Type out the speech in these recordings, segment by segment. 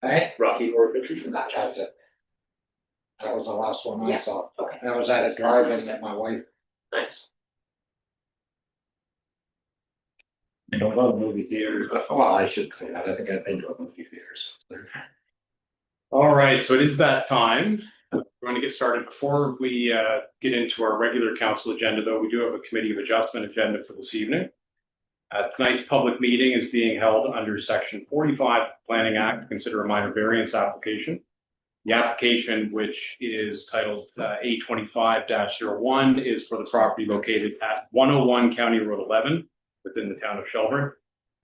Hey, Rocky Horror Picture Show. that's it. That was the last one I Yeah. saw. Okay. I was at a drive-in that my wife, Nice. I don't go to movie theaters, but, well, I should say that, I think I've been to movie theaters. All right, so it is that time. We're going to get started. Before we get into our regular council agenda, though, we do have a committee of adjustment agenda for this evening. Tonight's public meeting is being held under Section 45 of the Planning Act to consider a minor variance application. The application, which is titled A25-01, is for the property located at 101 County Road 11 within the town of Shelburne.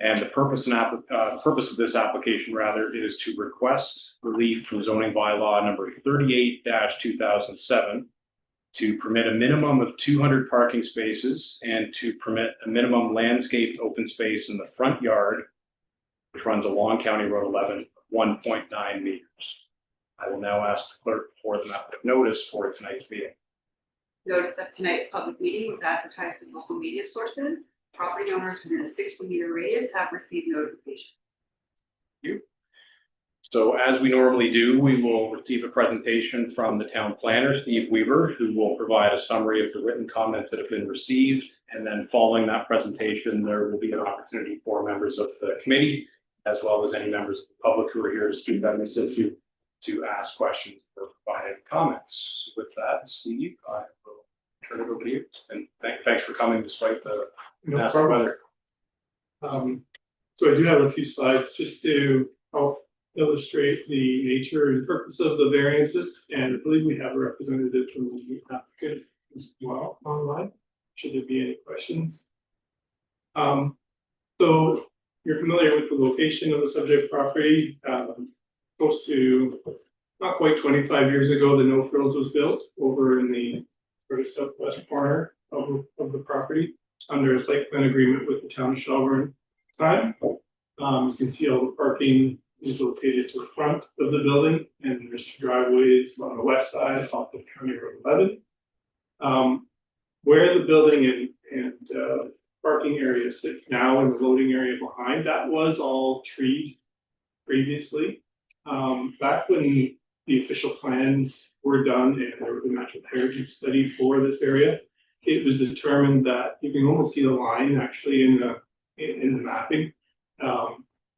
And the purpose of this application, rather, is to request relief from zoning bylaw number 38-2007 to permit a minimum of 200 parking spaces and to permit a minimum landscaped open space in the front yard, which runs along County Road 11, 1.9 meters. I will now ask the clerk for the notice for tonight's meeting. Notice of tonight's public meeting was advertised in local media sources. Property owners within a 60-meter radius have received notification. Thank you. So as we normally do, we will receive a presentation from the town planner, Steve Weaver, who will provide a summary of the written comments that have been received. And then following that presentation, there will be an opportunity for members of the committee, as well as any members of the public who are here to speak on this issue, to ask questions or provide any comments. With that, Steve, I will turn it over to you. And thanks for coming despite the nasty weather. So I do have a few slides just to help illustrate the nature and purpose of the variances, and I believe we have a representative from the applicant as well online, should there be any questions. So you're familiar with the location of the subject property. Close to not quite 25 years ago, the No Frills was built over in the sort of southwest corner of the property under a site plan agreement with the town of Shelburne. You can see all the parking is located to the front of the building, and there's driveways on the west side off of County Road 11. Where the building and parking area sits now in the loading area behind, that was all treed previously. Back when the official plans were done and there was a natural heritage study for this area, it was determined that you can almost see the line actually in the mapping.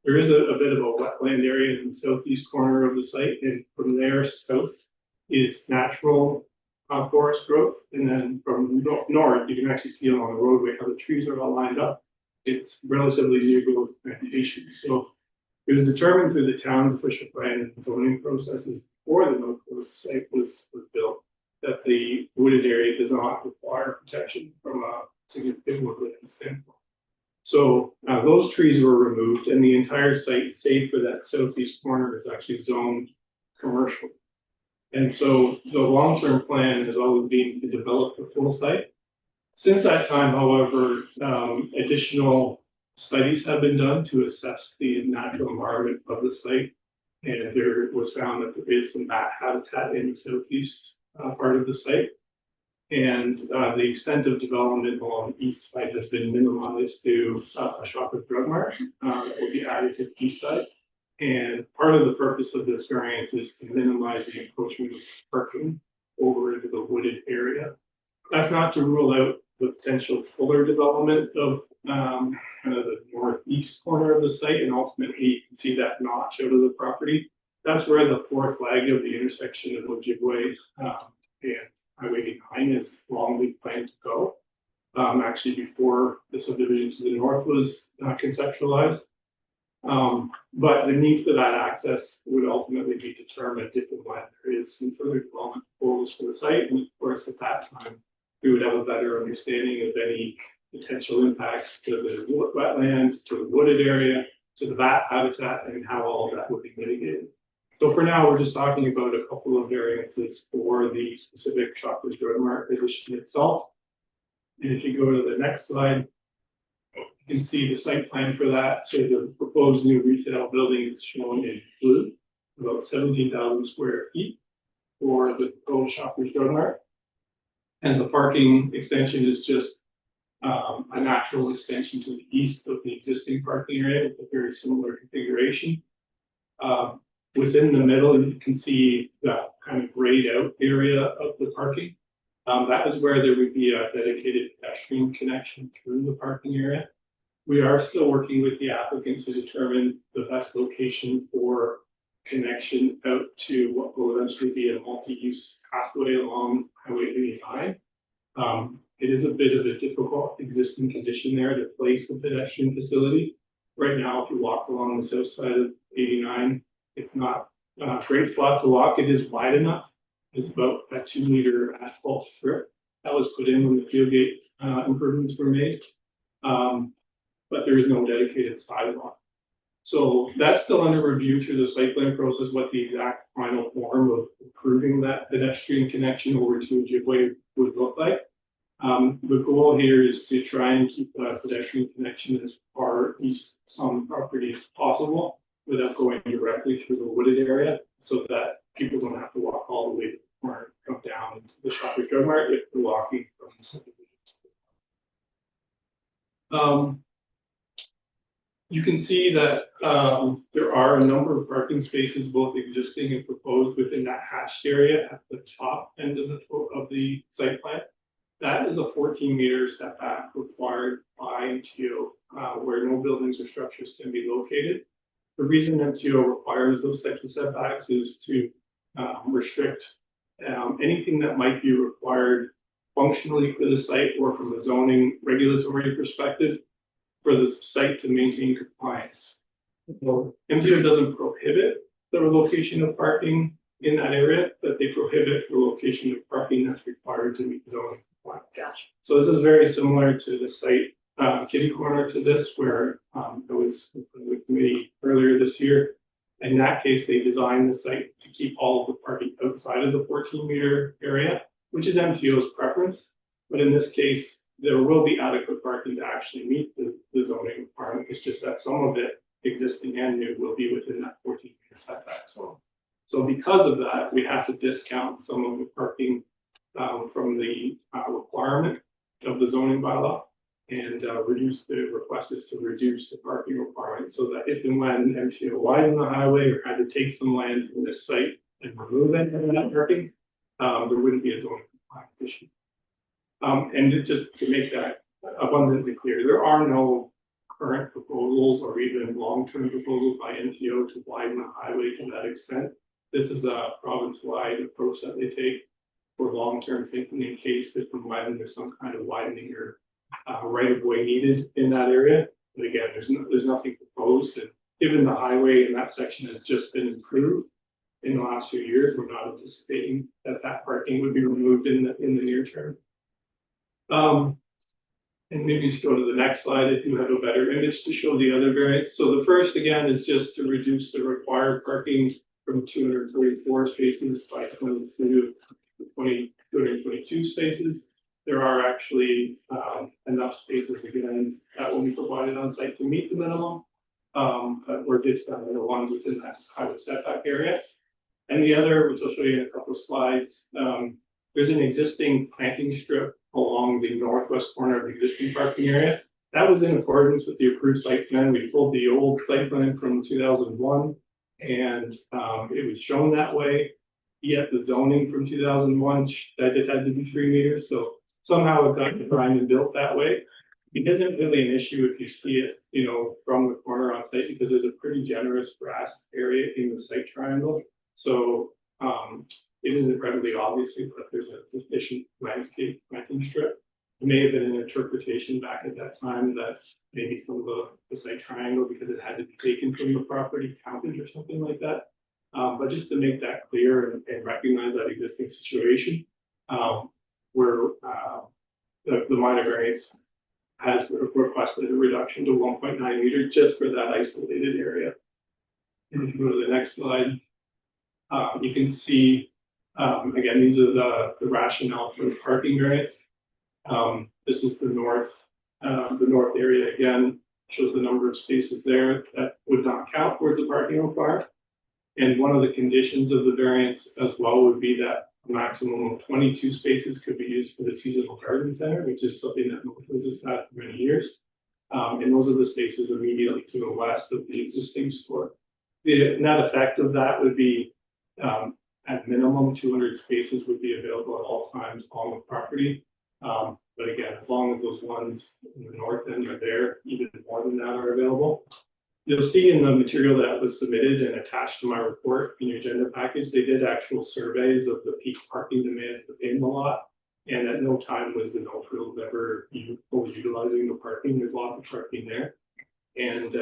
There is a bit of a wetland area in the southeast corner of the site, and from there south is natural forest growth, and then from north you can actually see along the roadway how the trees are all lined up. It's relatively new growth vegetation. So it was determined through the town's official plan and zoning processes before the No Frills site was built that the wooded area does not require protection from a significant woodland standpoint. So those trees were removed, and the entire site, save for that southeast corner, is actually zoned commercial. And so the long-term plan has always been to develop the full site. Since that time, however, additional studies have been done to assess the natural environment of the site, and there was found that there is some bat habitat in the southeast part of the site. And the extent of development along the east side has been minimized to a Shoppers Drug Mart that will be added to the east side. And part of the purpose of this variance is to minimize the encroachment of parking over into the wooded area. That's not to rule out the potential fuller development of kind of the northeast corner of the site, and ultimately you can see that notch out of the property. That's where the fourth leg of the intersection of Ojibwe and Highway 89 is long been planned to go. Actually, before the subdivision to the north was conceptualized. But the need for that access would ultimately be determined if and when there is some further development goals for the site. And of course, at that time, we would have a better understanding of any potential impacts to the wetland, to the wooded area, to the bat habitat, and how all of that would be mitigated. So for now, we're just talking about a couple of variances for the specific Shoppers Drug Mart position itself. And if you go to the next slide, you can see the site plan for that. So the proposed new retail building is shown in blue, about 17,000 square feet for the proposed Shoppers Drug Mart. And the parking extension is just a natural extension to the east of the existing parking area with a very similar configuration. Within the middle, you can see that kind of grayed out area of the parking. That is where there would be a dedicated pedestrian connection through the parking area. We are still working with the applicant to determine the best location for connection out to what will eventually be a multi-use pathway along Highway 89. It is a bit of a difficult existing condition there to place a pedestrian facility. Right now, if you walk along the south side of 89, it's not a great spot to walk. It is wide enough. It's about a 2-meter asphalt strip that was put in when the Fieldgate improvements were made. But there is no dedicated sidewalk. So that's still under review through the site plan process, what the exact final form of improving that pedestrian connection over to Ojibway would look like. The goal here is to try and keep the pedestrian connection as far east on the property as possible without going directly through the wooded area, so that people don't have to walk all the way to the corner, come down to the Shoppers Drug Mart if they're walking from the subdivision. You can see that there are a number of parking spaces, both existing and proposed, within that hatched area at the top end of the site plan. That is a 14-meter setback required by MTO, where no buildings or structures can be located. The reason MTO requires those types of setbacks is to restrict anything that might be required functionally for the site or from a zoning regulatory perspective for the site to maintain compliance. So MTO doesn't prohibit the location of parking in that area, but they prohibit the location of parking that's required to meet zoning compliance. Gotcha. So this is very similar to the site kitty corner to this, where it was with the committee earlier this year. In that case, they designed the site to keep all of the parking outside of the 14-meter area, which is MTO's preference. But in this case, there will be adequate parking to actually meet the zoning requirement. It's just that some of it, existing and new, will be within that 14-meter setback zone. So because of that, we have to discount some of the parking from the requirement of the zoning bylaw, and reduce the request is to reduce the parking requirement, so that if and when MTO widened the highway or had to take some land from this site and remove any of that parking, there wouldn't be a zoning compliance issue. And just to make that abundantly clear, there are no current proposals or even long-term proposals by MTO to widen the highway to that extent. This is a province-wide approach that they take for long-term thinking in case if and when there's some kind of widening or right-of-way needed in that area. But again, there's nothing proposed, and given the highway in that section has just been improved in the last few years, we're not anticipating that parking would be removed in the near term. And maybe just go to the next slide if you have a better image to show the other variants. So the first, again, is just to reduce the required parking from 234 spaces by 222 spaces. There are actually enough spaces again that will be provided on site to meet the minimum, but we're discounting the ones within that highway setback area. And the other, which I'll show you in a couple of slides, there's an existing planting strip along the northwest corner of the existing parking area. That was in accordance with the approved site plan. We pulled the old site plan from 2001, and it was shown that way. Yet the zoning from 2001 that it had to be 3 meters, so somehow it got designed and built that way. It isn't really an issue if you see it, from the corner on site, because there's a pretty generous grass area in the site triangle. So it isn't readily obvious, but there's a sufficient landscape planting strip. It may have been an interpretation back at that time that maybe some of the site triangle, because it had to be taken from the property, counted or something like that. But just to make that clear and recognize that existing situation, where the minor variance has requested a reduction to 1.9 meters just for that isolated area. And if you go to the next slide, you can see, again, these are the rationale for the parking variance. This is the north area again, shows the number of spaces there that would not count towards the parking required. And one of the conditions of the variance as well would be that a maximum of 22 spaces could be used for the seasonal garden center, which is something that Northwoods has had for many years. And those are the spaces immediately to the west of the existing store. The net effect of that would be, at minimum, 200 spaces would be available at all times on the property. But again, as long as those ones in the north end are there, even more than that are available. You'll see in the material that was submitted and attached to my report in your agenda package, they did actual surveys of the peak parking demand within the lot. And at no time was the no frills ever fully utilizing the parking. There's lots of parking there. And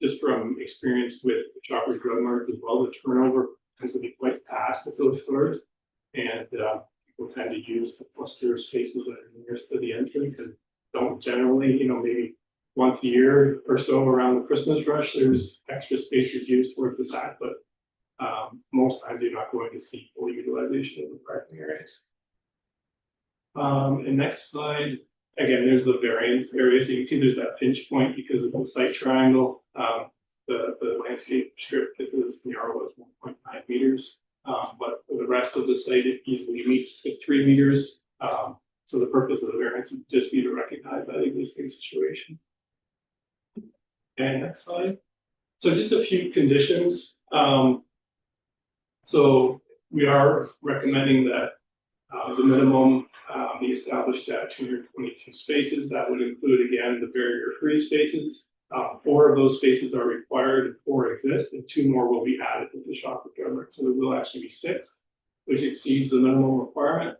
just from experience with Shoppers Drug Marts as well, the turnover tends to be quite fast at those stores. And people tend to use the cluster of spaces that are nearest to the entrance and don't generally, maybe once a year or so around the Christmas rush, there's extra spaces used towards the back, but most times you're not going to see full utilization of the parking areas. And next slide, again, there's the variance area. So you can see there's that pinch point because of the site triangle. The landscape strip is as narrow as 1.9 meters. But for the rest of the site, it easily meets the 3 meters. So the purpose of the variance would just be to recognize that existing situation. And next slide. So just a few conditions. So we are recommending that the minimum be established at 222 spaces. That would include, again, the barrier-free spaces. 4 of those spaces are required and 4 exist, and 2 more will be added with the Shoppers Drug Mart. So there will actually be 6, which exceeds the minimum requirement.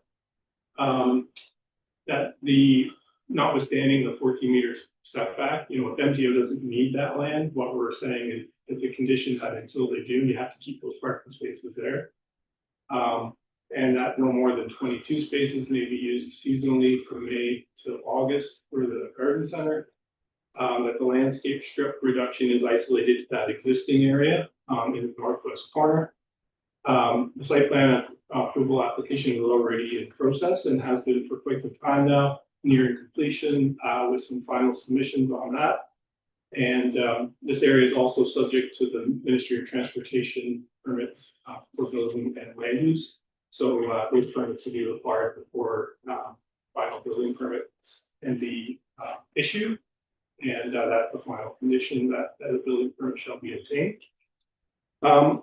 That the notwithstanding the 14 meters setback, if MTO doesn't need that land, what we're saying is it's a condition that until they do, you have to keep those parking spaces there. And that no more than 22 spaces may be used seasonally from May to August for the garden center. That the landscape strip reduction is isolated to that existing area in the northwest corner. The site plan approval application is already in process and has been for quite some time now, nearing completion with some final submissions on that. And this area is also subject to the Ministry of Transportation permits for building and land use. So those permits will be required before final building permits can be issued. And that's the final condition that the building permit shall be obtained.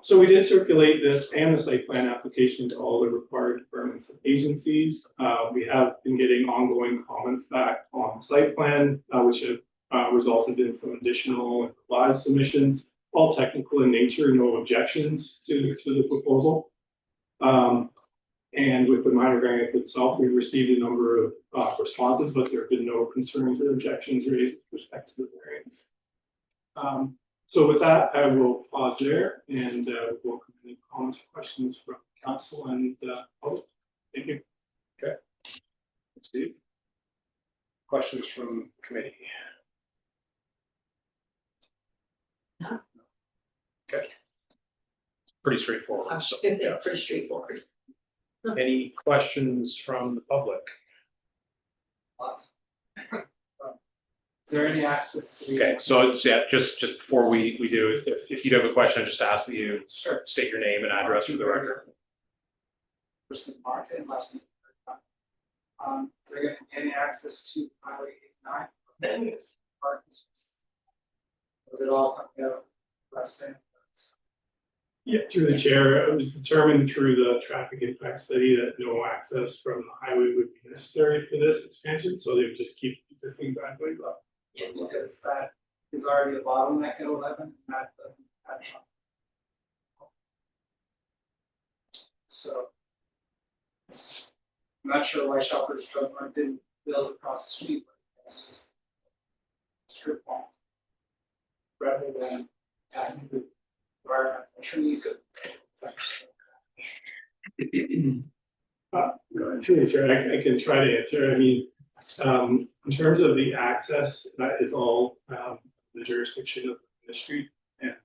So we did circulate this and the site plan application to all the required departments and agencies. We have been getting ongoing comments back on the site plan, which have resulted in some additional and revised submissions, all technical in nature, no objections to the proposal. And with the minor variance itself, we've received a number of responses, but there have been no concerns or objections raised with respect to the variance. So with that, I will pause there and welcome any comments or questions from council and thank you. Okay. Steve? Questions from committee? No. Okay. Pretty straightforward. I was So, just gonna say, yeah. pretty straightforward. Any questions from the public? Lots. Is there any access to? Okay, so yeah, just before we do it, if you do have a question, I just ask that you Sure. state your name and address for the record. First name Martin, last name. Is there gonna be any access to Highway 89? Parking spaces? Was it all coming out last time? Yeah, through the chair, it was determined through the traffic impact study that no access from the highway would be necessary for this expansion, so they would just keep the existing driveway up. Yeah, because that is already a bottleneck at 11, and that doesn't catch up. So. I'm not sure why Shoppers Drug Mart didn't build across the street, but it's just. Strip mall. Rather than adding the environmental trees. Through the chair, I can try to answer. I mean, in terms of the access, that is all the jurisdiction of the ministry. And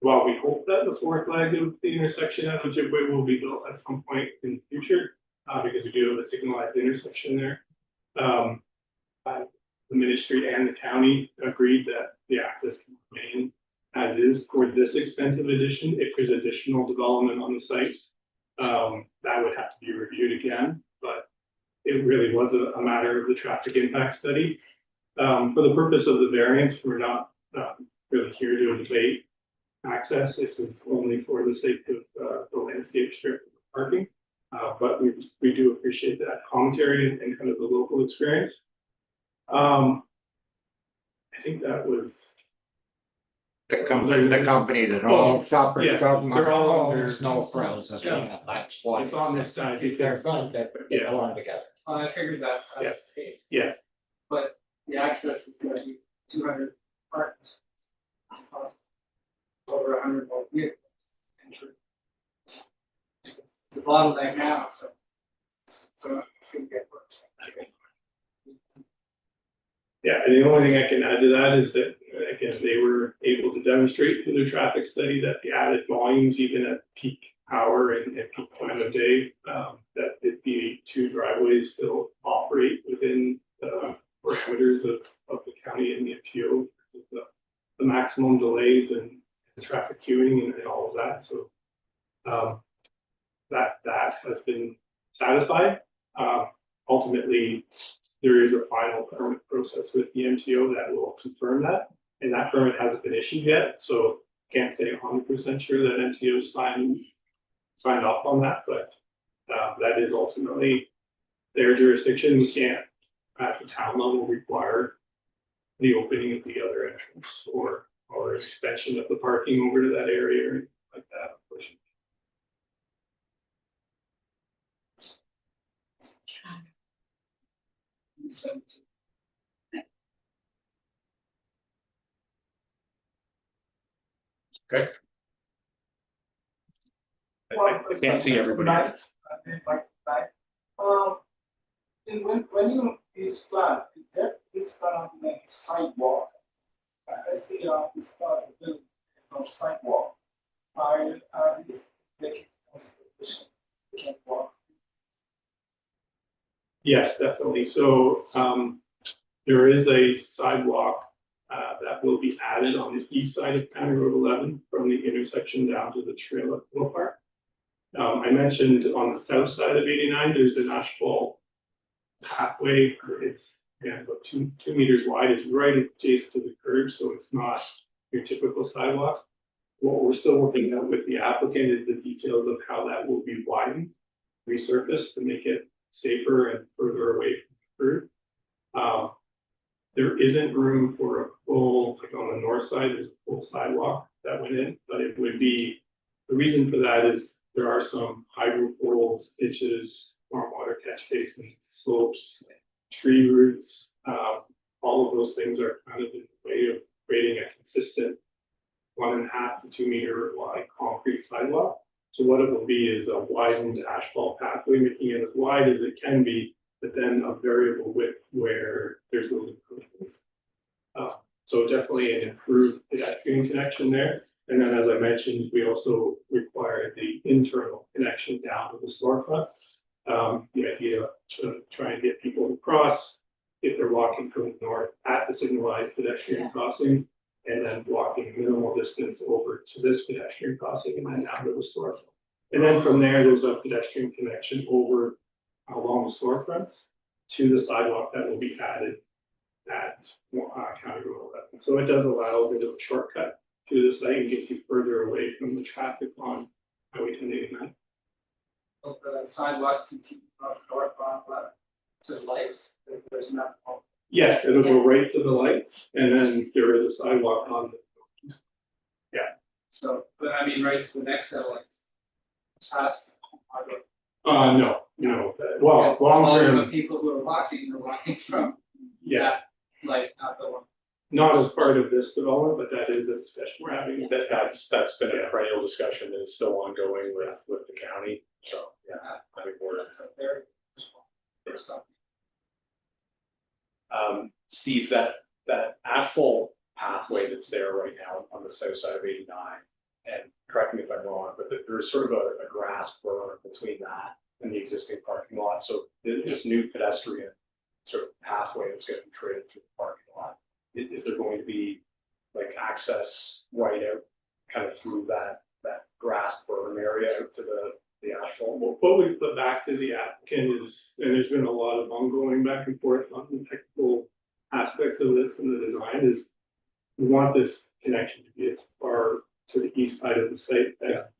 while we hope that the 4th leg of the intersection at Ojibwe will be built at some point in the future, because we do have a signalized intersection there. The ministry and the county agreed that the access can remain as is for this extent of addition. If there's additional development on the site, that would have to be reviewed again, but it really was a matter of the traffic impact study. For the purpose of the variance, we're not really here to debate access. This is only for the sake of the landscape strip parking. But we do appreciate that commentary and kind of the local experience. I think that was. The company that all shoppers Yeah, talking they're about, all oh, under- there's no frills, that's Yeah. why. It's on this side They're because, good, they Yeah. belong together. I figured that, that's the case. yeah, But the access is gonna be 200 parking spaces. It's possible. Over 100 more vehicles. entering. It's a bottleneck now, so it's gonna get worse. yeah, and the only thing I can add to that is that, again, they were able to demonstrate through their traffic study that the added volumes, even at peak hour and peak time of day, that the two driveways still operate within the parameters of the county and the MPO, the maximum delays and the traffic queuing and all of that, so that has been satisfied. Ultimately, there is a final permit process with the MTO that will confirm that, and that permit hasn't been issued yet, so can't say 100% sure that MTO signed off on that, but that is ultimately their jurisdiction. We can't, at the town level, require the opening of the other entrance or extension of the parking over to that area or anything like that, unfortunately. I can't see everybody. And when you use plan, this plan on the sidewalk. I see this part of the building, there's no sidewalk. I just take it consideration, you can walk. Yes, definitely. So there is a sidewalk that will be added on the east side of County Road 11 from the intersection down to the trail at Willow Park. I mentioned on the south side of 89, there's an asphalt pathway. It's about 2 meters wide. It's right adjacent to the curb, so it's not your typical sidewalk. What we're still working out with the applicant is the details of how that will be widened, resurfaced to make it safer and further away from the curb. There isn't room for a full, like on the north side, there's a full sidewalk that went in, but it would be, the reason for that is there are some hydro poles, ditches, stormwater catch basins, slopes, tree roots. All of those things are kind of in the way of creating a consistent 1.5 to 2 meter wide concrete sidewalk. So what it will be is a widened asphalt pathway, making it as wide as it can be, but then a variable width where there's those improvements. So definitely an improved pedestrian connection there. And then, as I mentioned, we also require the internal connection down to the storefront. The idea to try and get people to cross if they're walking from the north at the signalized pedestrian crossing, and then walking minimal distance over to this pedestrian crossing and then down to the storefront. And then from there, there's a pedestrian connection over along the storefronts to the sidewalk that will be added at County Road 11. So it does allow a bit of a shortcut to the site and gets you further away from the traffic on Highway 1089. So the sidewalks continue from northbound to the lights, because there's not. Yes, it'll go right to the lights, and then there is a sidewalk on the. So, but I mean, right to the next set of lights. Past. No, well, Because long all of term, the people who are walking from yeah, that light, not the one. not as part of this development, but that is a discussion we're having. That's been a perennial discussion that is still ongoing with the county, so, yeah, I think we're. That's up there. There's something. Steve, that asphalt pathway that's there right now on the south side of 89, and correct me if I'm wrong, but there's sort of a grass berm between that and the existing parking lot, so this new pedestrian sort of pathway that's getting created through the parking lot, is there going to be like access right out kind of through that grass berm area out to the asphalt? Well, what we've put back to the applicant is, and there's been a lot of ongoing back and forth on the technical aspects of this and the design, is we want this connection to be as far to the east side of the site. But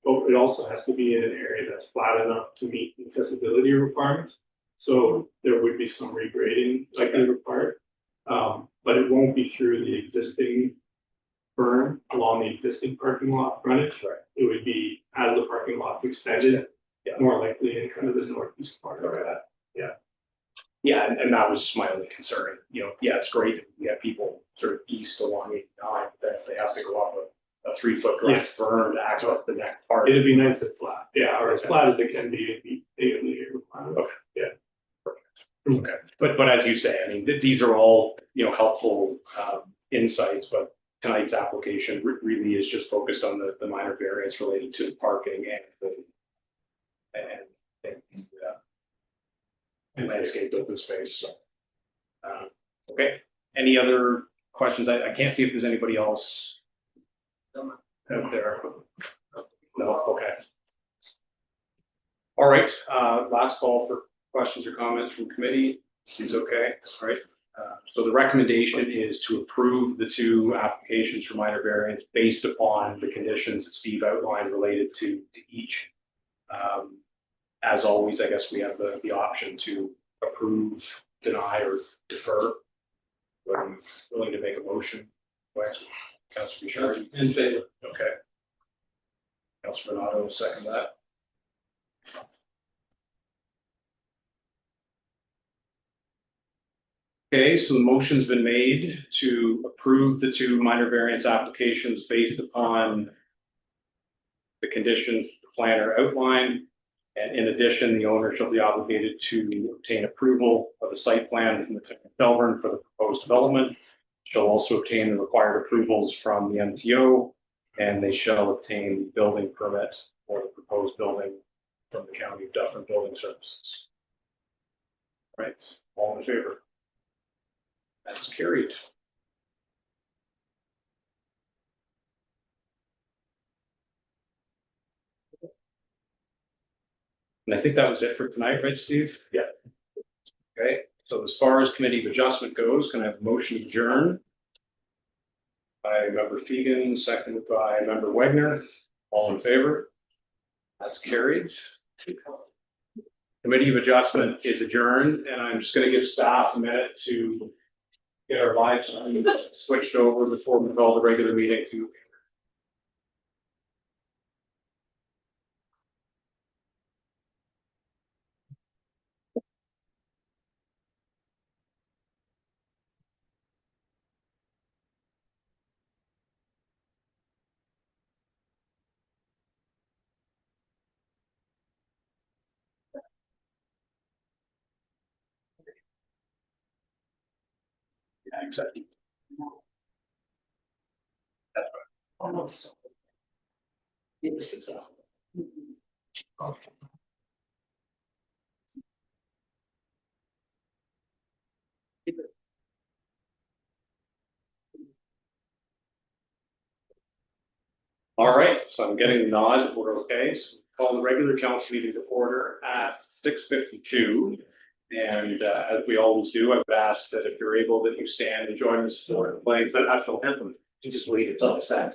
it also has to be in an area that's flat enough to meet accessibility requirements. So there would be some regrading likely required. But it won't be through the existing berm along the existing parking lot frontage. Right. It would be as the parking lot's extended, Yeah. more likely in kind of the northeast part of that. Yeah, and that was my only concern, yeah, it's great that we have people sort of east along 89, but then if they have to go up a 3-foot grass berm to access the next part. It'd be nice if flat, yeah, or as flat as it can be, it'd be ADA requirements. Okay, but as you say, I mean, these are all, helpful insights, but tonight's application really is just focused on the minor variance related to parking and landscape open space, so. Okay, any other questions? I can't see if there's anybody else out there. No, okay. All right, last call for questions or comments from committee. Is okay, all right. So the recommendation is to approve the 2 applications for minor variance based upon the conditions that Steve outlined related to each. As always, I guess we have the option to approve, deny, or defer. I'm willing to make a motion. Councilor Bouchard? In favor. Okay. Councilor Renato will second that. Okay, so the motion's been made to approve the 2 minor variance applications based upon the conditions the planner outlined. And in addition, the owner shall be obligated to obtain approval of the site plan from the town of Shelburne for the proposed development. Shall also obtain the required approvals from the MTO, and they shall obtain the building permit for the proposed building from the County of Dufferin Building Services. Right, all in favor? That's carried. And I think that was it for tonight, right, Steve? Yeah. Okay, so as far as committee of adjustment goes, can I have a motion to adjourn? By member Fegan, seconded by member Wagner. All in favor? That's carried. Committee of adjustment is adjourned, and I'm just gonna give staff a minute to get our live stream switched over before we call the regular meeting to. Yeah, exactly. Almost. This is All right, so I'm getting the nod that we're okay. So call the regular council meeting to order at 6:52. And as we always do, I would ask that if you're able, that you stand and join us for playing the national anthem. Just wait until the sad.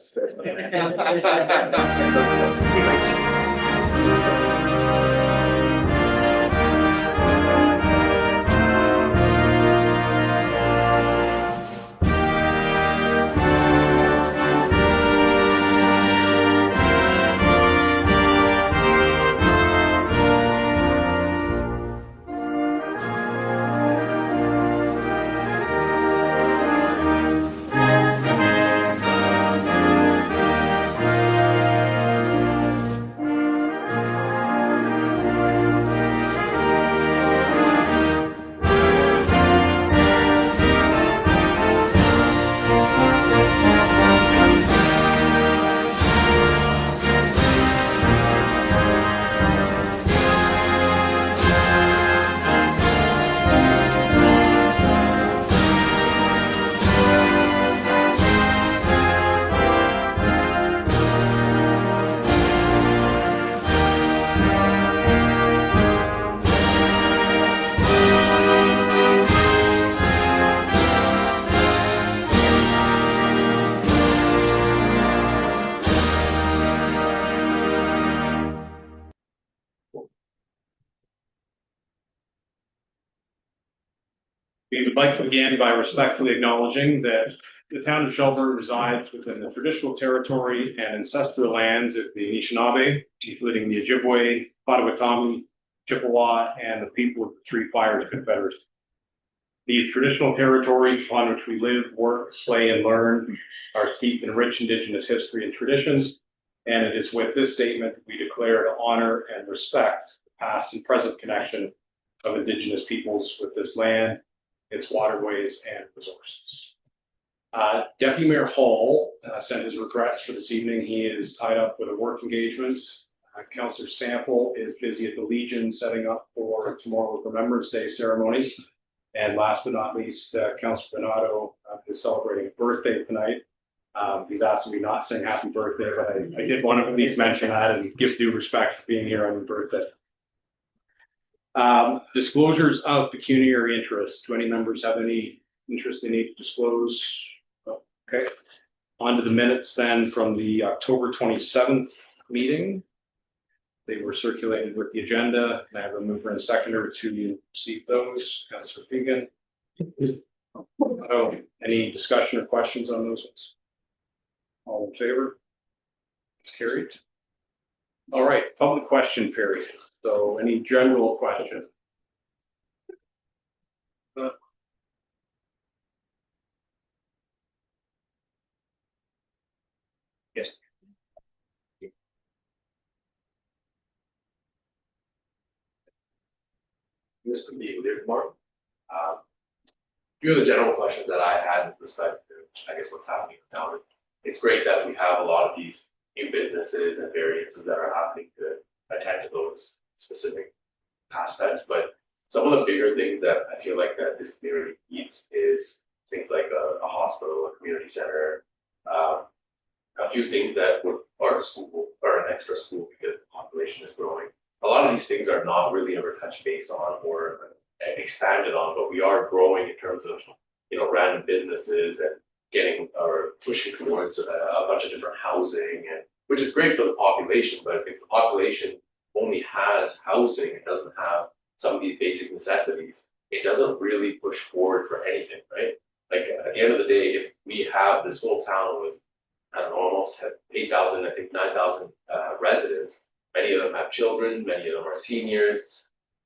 We would like to begin by respectfully acknowledging that the town of Shelburne resides within the traditional territory and ancestral lands of the Anishinaabe, including the Ojibwe, Potawatomi, Chippewa, and the people of the Three Fires Confederacy. These traditional territories on which we live, work, play, and learn are steeped in rich Indigenous history and traditions, and it is with this statement that we declare to honor and respect the past and present connection of Indigenous peoples with this land, its waterways, and resources. Deputy Mayor Hall sent his regrets for this evening. He is tied up with a work engagement. Councillor Sample is busy at the Legion setting up for tomorrow's Remembrance Day ceremony. And last but not least, Councillor Bernardo is celebrating a birthday tonight. He's asking me not to sing happy birthday, but I did want to at least mention that and give due respect for being here on your birthday. Disclosures of pecuniary interest. Do any members have any interest they need to disclose? Okay. On to the minutes then from the October 27th meeting. They were circulated with the agenda. Can I have a mover and seconder to receive those? Councillor Fegan. Oh, any discussion or questions on those ones? All in favor? It's carried. All right, public question period. So any general question? Yes. This would be Lear tomorrow. Few of the general questions that I had with respect to, I guess, what's happening in town. It's great that we have a lot of these new businesses and variances that are happening to attend to those specific aspects, but some of the bigger things that I feel like that this community needs is things like a hospital, a community center, a few things that would are a school or an extra school because the population is growing. A lot of these things are not really ever touched base on or expanded on, but we are growing in terms of, you know, random businesses and getting or pushing towards a bunch of different housing, and which is great for the population. But if the population only has housing, it doesn't have some of these basic necessities, it doesn't really push forward for anything, right? Like at the end of the day, if we have this whole town with, I don't know, almost 8,000, I think 9,000 residents, many of them have children, many of them are seniors,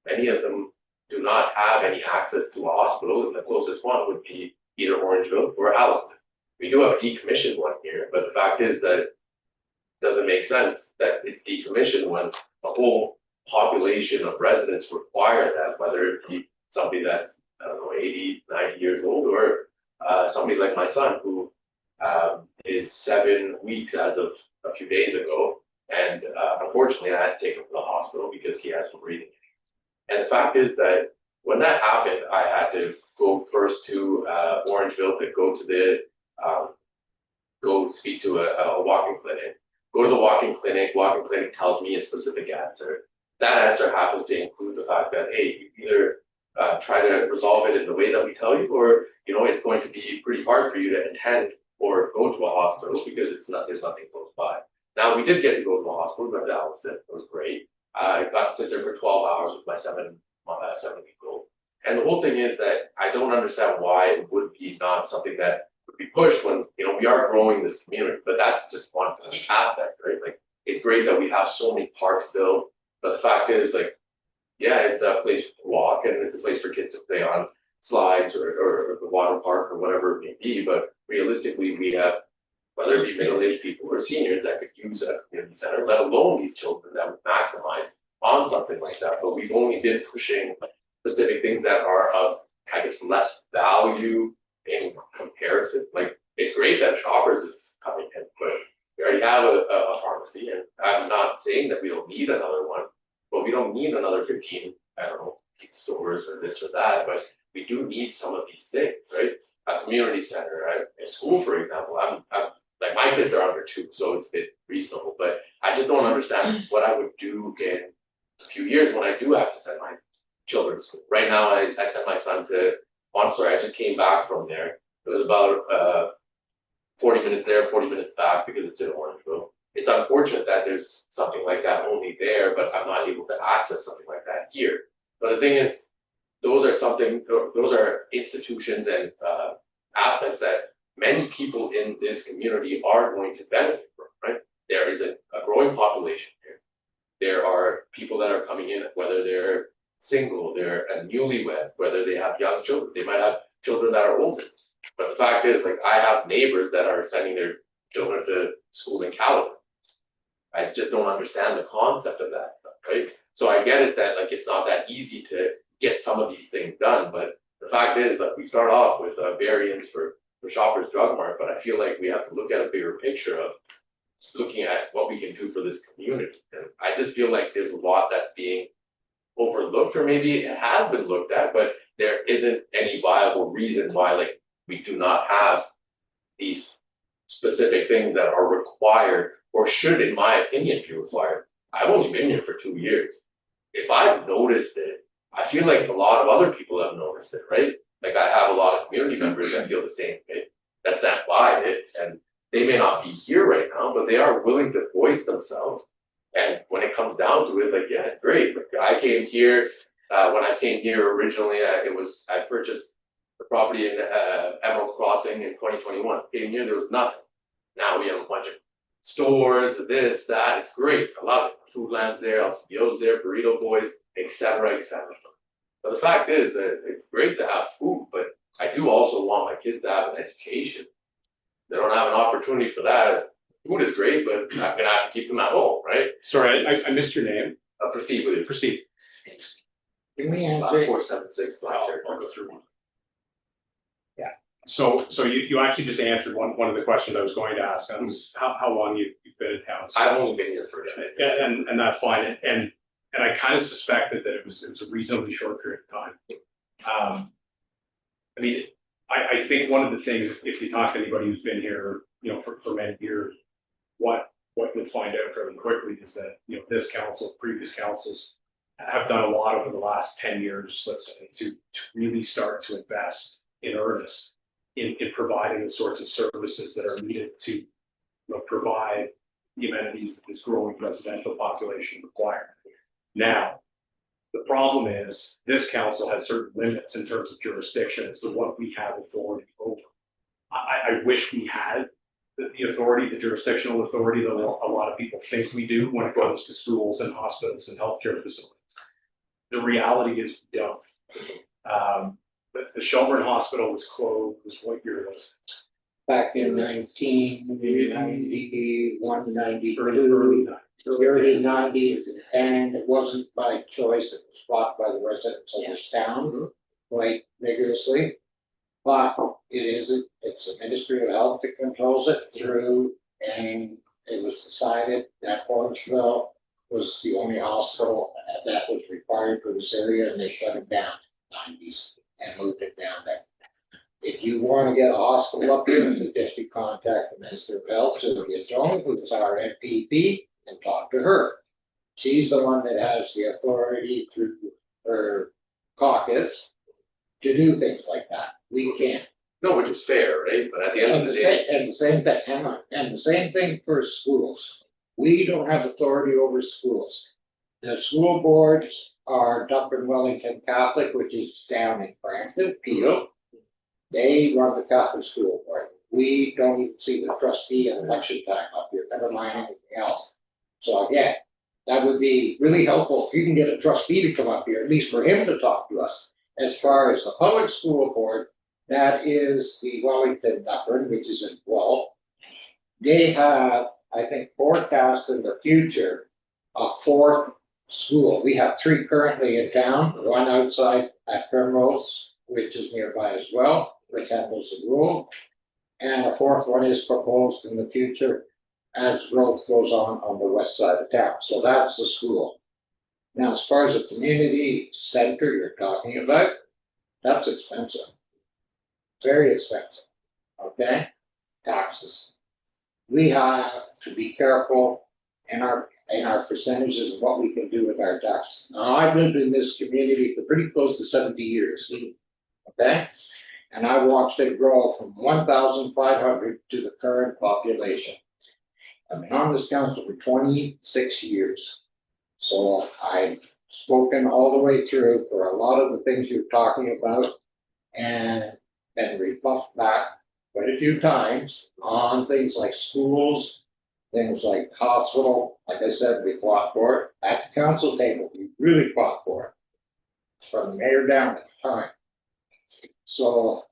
many of them do not have any access to a hospital, and the closest one would be either Orangeville or Alliston. We do have a decommissioned one here, but the fact is that it doesn't make sense that it's decommissioned when the whole population of residents require that, whether it be somebody that's, I don't know, 80, 90 years old, or somebody like my son who is 7 weeks as of a few days ago. And unfortunately, I had to take him to the hospital because he has some breathing issues. And the fact is that when that happened, I had to go first to Orangeville to go to the go speak to a walk-in clinic. Go to the walk-in clinic tells me a specific answer. That answer happens to include the fact that, hey, you either try to resolve it in the way that we tell you, or, you know, it's going to be pretty hard for you to attend or go to a hospital because there's nothing close by. Now, we did get to go to the hospital, but that was great. I got to sit there for 12 hours with my 7-week-old. And the whole thing is that I don't understand why it would be not something that would be pushed when, you know, we are growing this community, but that's just one aspect, right? Like, it's great that we have so many parks built, but the fact is, like, yeah, it's a place to walk and it's a place for kids to play on slides or the water park or whatever it may be, but realistically, we have, whether it be middle-aged people or seniors that could use a community center, let alone these children that would maximize on something like that. But we've only been pushing specific things that are of, I guess, less value in comparison. Like, it's great that Shoppers is coming in, but we already have a pharmacy, and I'm not saying that we don't need another one, but we don't need another 15, I don't know, pizza stores or this or that, but we do need some of these things, right? A community center, right? A school, for example, I'm like, my kids are under 2, so it's a bit reasonable, but I just don't understand what I would do in a few years when I do have to send my children to school. Right now, I sent my son to Montessori. I just came back from there. It was about 40 minutes there, 40 minutes back because it's in Orangeville. It's unfortunate that there's something like that only there, but I'm not able to access something like that here. But the thing is, those are something, those are institutions and aspects that many people in this community are going to benefit from, right? There is a growing population here. There are people that are coming in, whether they're single, they're a newlywed, whether they have young children, they might have children that are older. But the fact is, like, I have neighbors that are sending their children to school in California. I just don't understand the concept of that stuff, right? So I get it that like it's not that easy to get some of these things done, but the fact is like we start off with a variance for Shoppers Drug Mart, but I feel like we have to look at a bigger picture of looking at what we can do for this community. And I just feel like there's a lot that's being overlooked, or maybe it has been looked at, but there isn't any viable reason why like we do not have these specific things that are required or should, in my opinion, be required. I've only been here for 2 years. If I've noticed it, I feel like a lot of other people have noticed it, right? Like I have a lot of community members that feel the same way, that stand by it, and they may not be here right now, but they are willing to voice themselves. And when it comes down to it, like, yeah, it's great. Like I came here, when I came here originally, I purchased the property in Emerald Crossing in 2021. Came here, there was nothing. Now we have a bunch of stores, this, that, it's great, I love it. Foodland's there, LCBO's there, Burrito Boys, etc., etc. But the fact is that it's great to have food, but I do also want my kids to have an education. They don't have an opportunity for that. Food is great, but I'm gonna have to keep them at home, right? Sorry, I missed your name. Proceed with it. Proceed. Can we answer? 476 Blackshare. I'll go through one. So you actually just answered one of the questions I was going to ask, and it was how long you've been in town. So- I've only been here for a minute. Yeah, and that's fine, and I kind of suspected that it was a reasonably short period of time. I mean, I think one of the things, if you talk to anybody who's been here, you know, for many years, what you'll find out fairly quickly is that, you know, this council, previous councils have done a lot over the last 10 years, let's say, to really start to invest in earnest in providing the sorts of services that are needed to, you know, provide the amenities that this growing residential population require. Now, the problem is this council has certain limits in terms of jurisdiction as to what we have authority over. I wish we had the authority, the jurisdictional authority that a lot of people think we do when it comes to schools and hospitals and healthcare facilities. The reality is we don't. The Shelburne Hospital was closed, what year was it? Back in 1991, 92, Early 90s. early 90s, and it wasn't by choice, it was fought by the residents of this town quite vigorously. But it's a Ministry of Health that controls it through, and it was decided that Orangeville was the only hospital that was required for this area, and they shut it down in the 90s and moved it down there. If you want to get a hospital up here, suggest you contact the Minister of Health, Sylvia Jones, who's our MPP, and talk to her. She's the one that has the authority through her caucus to do things like that. We can't. No, which is fair, right? But at the end of the day, And the same thing, and the same thing for schools. We don't have authority over schools. The school boards are Duncan Wellington Catholic, which is down in Brampton, Peel. They run the Catholic school board. We don't even see the trustee at election time up here, never mind anything else. So again, that would be really helpful if you can get a trustee to come up here, at least for him to talk to us. As far as the public school board, that is the Wellington Dufferin, which is in Guelph. They have, I think, forecast in the future a fourth school. We have 3 currently in town, one outside at Primrose, which is nearby as well, which handles the rural. And a fourth one is proposed in the future as growth goes on the west side of town. So that's the school. Now, as far as the community center you're talking about, that's expensive. Very expensive. Okay? Taxes. We have to be careful in our percentages of what we can do with our taxes. Now, I've lived in this community for pretty close to 70 years. Okay? And I watched it grow from 1,500 to the current population. I've been on this council for 26 years. So I've spoken all the way through for a lot of the things you're talking about. And been rebuffed back quite a few times on things like schools, things like hospital. Like I said, we fought for it at the council table. We really fought for it. From the mayor down at the time. So,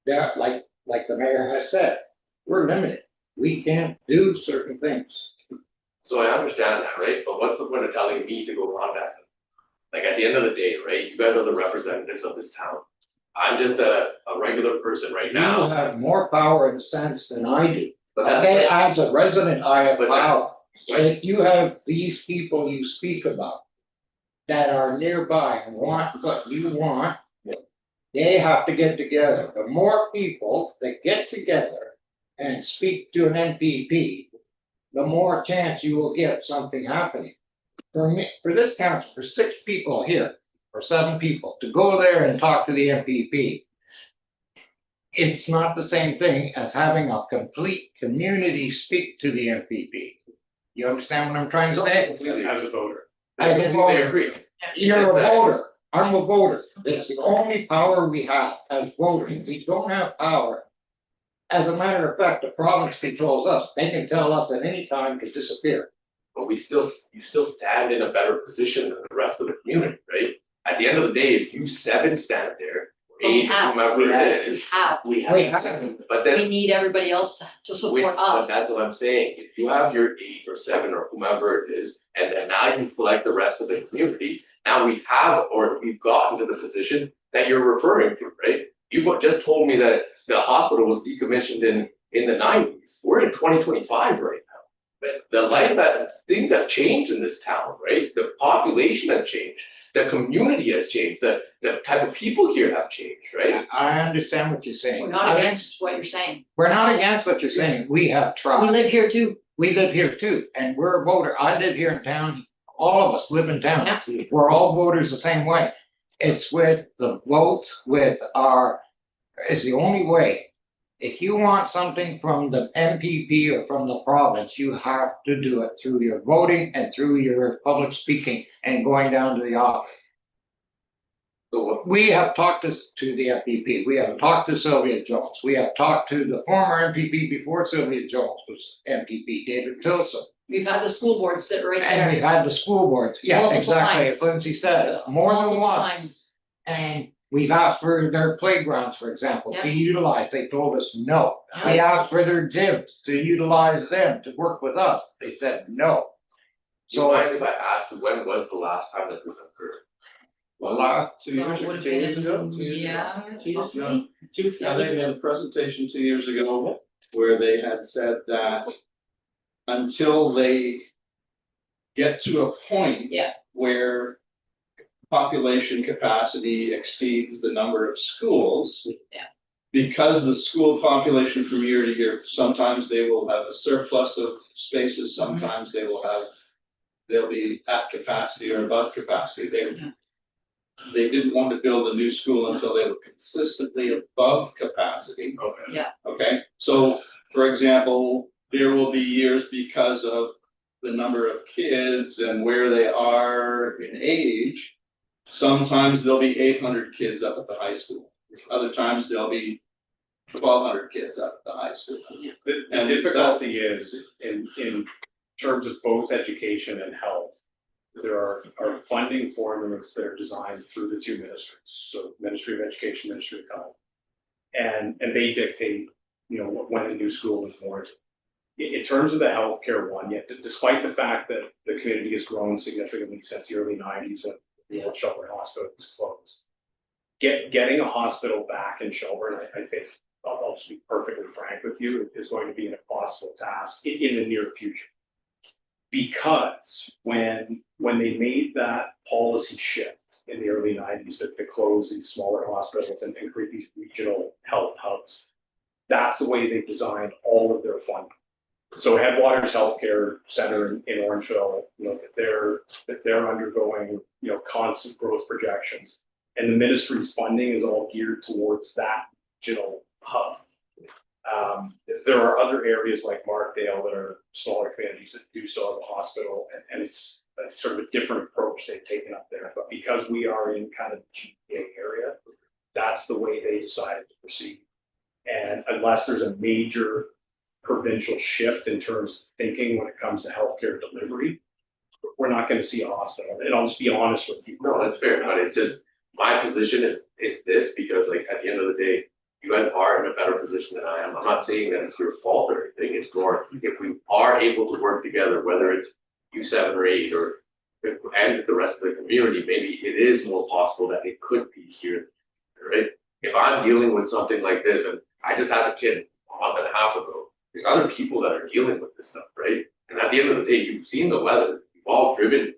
yeah, like the mayor has said, we're limited. We can't do certain things. So I understand that, right? But what's the point of telling me to go contact them? Like, at the end of the day, right, you guys are the representatives of this town. I'm just a regular person right You now, have more power in a sense than I do. but that's. Okay, as a resident, I have But power. If you have these people you speak about that are nearby and want what you want, they have to get together. The more people that get together and speak to an MPP, the more chance you will get something happening. For me, for this council, for 6 people here, or 7 people, to go there and talk to the MPP, it's not the same thing as having a complete community speak to the MPP. You understand what I'm trying to say? As a voter. I completely agree. You said You're a that. voter. I'm a voter. It's the only power we have as voters. We don't have power. As a matter of fact, the province controls us. They can tell us at any time to disappear. But you still stand in a better position than the rest of the community, right? At the end of the day, if you 7 stand there, or 8, whomever it is, We but We then. need everybody else to support But us. that's what I'm saying, if you have your 8 or 7 or whomever it is, and then now you collect the rest of the community. Now we've gotten to the position that you're referring to, right? You just told me that the hospital was decommissioned in the 90s, we're in 2025 right now. But things have changed in this town, right? The population has changed, the community has changed, the type of people here have changed, right? I understand what you're saying. We're not against what you're saying. We're not against what you're saying. We have We tried. live here too. We live here too, and we're a voter. I live here in town. All of us live in town. Yeah. We're all voters the same way. It's with the votes it's the only way. If you want something from the MPP or from the province, you have to do it through your voting and through your public speaking and going down to the office. So what, We have talked to the MPP. We have talked to Sylvia Jones. We have talked to the former MPP before Sylvia Jones was MPP, David Tilson. We've had the school board sit right And there. we've had the school boards, yeah, Multiple exactly, times. as Lindsay said, more than Multiple one. times. And we've asked for their playgrounds, for example, to Yeah. utilize, they told us no. Yeah. We asked for their gyms, to utilize them, to work with us, they said no. do you So, mind if I ask, when was the last time that this occurred? well, 2 years So it ago, would've 2 years ago? been- 2 years ago? Yeah, possibly. I think they had a presentation 2 years ago where they had said that until they get to a point. Yeah. Where population capacity exceeds the number of schools. Yeah. Because the school population from year to year, sometimes they will have a surplus of spaces, sometimes they'll be at capacity or above capacity. They didn't want to build a new school until they were consistently above capacity. Okay. Yeah. Okay, so for example, there will be years because of the number of kids and where they are in age. Sometimes there'll be 800 kids up at the high school. Other times there'll be 1,200 kids up at the high school. The difficulty is in terms of both education and health. There are funding formulas that are designed through the 2 ministries, so Ministry of Education, Ministry of Health. And they dictate, when a new school is warranted. In terms of the healthcare one, yet despite the fact that the community has grown significantly since the early 90s when the old Shelburne Hospital was closed. Getting a hospital back in Shelburne, I think, I'll just be perfectly frank with you, is going to be an impossible task in the near future. Because when they made that policy shift in the early 90s to close these smaller hospitals and create these regional health hubs, that's the way they designed all of their funding. So Headwaters Healthcare Center in Orangeville, they're undergoing, constant growth projections. And the ministry's funding is all geared towards that regional hub. There are other areas like Markdale that are smaller communities that do still have a hospital, and it's sort of a different approach they've taken up there. But because we are in kind of the GTA area, that's the way they decided to proceed. And unless there's a major provincial shift in terms of thinking when it comes to healthcare delivery, we're not gonna see a hospital. And I'll just be honest with you. No, that's fair, but it's just, my position is this, because like, at the end of the day, you guys are in a better position than I am. I'm not saying that it's your fault or anything, it's more, if we are able to work together, whether it's you 7 or 8 or and the rest of the community, maybe it is more possible that it could be here, right? If I'm dealing with something like this, and I just had a kid a month and a half ago, there's other people that are dealing with this stuff, right? And at the end of the day, you've seen the weather, you've all driven,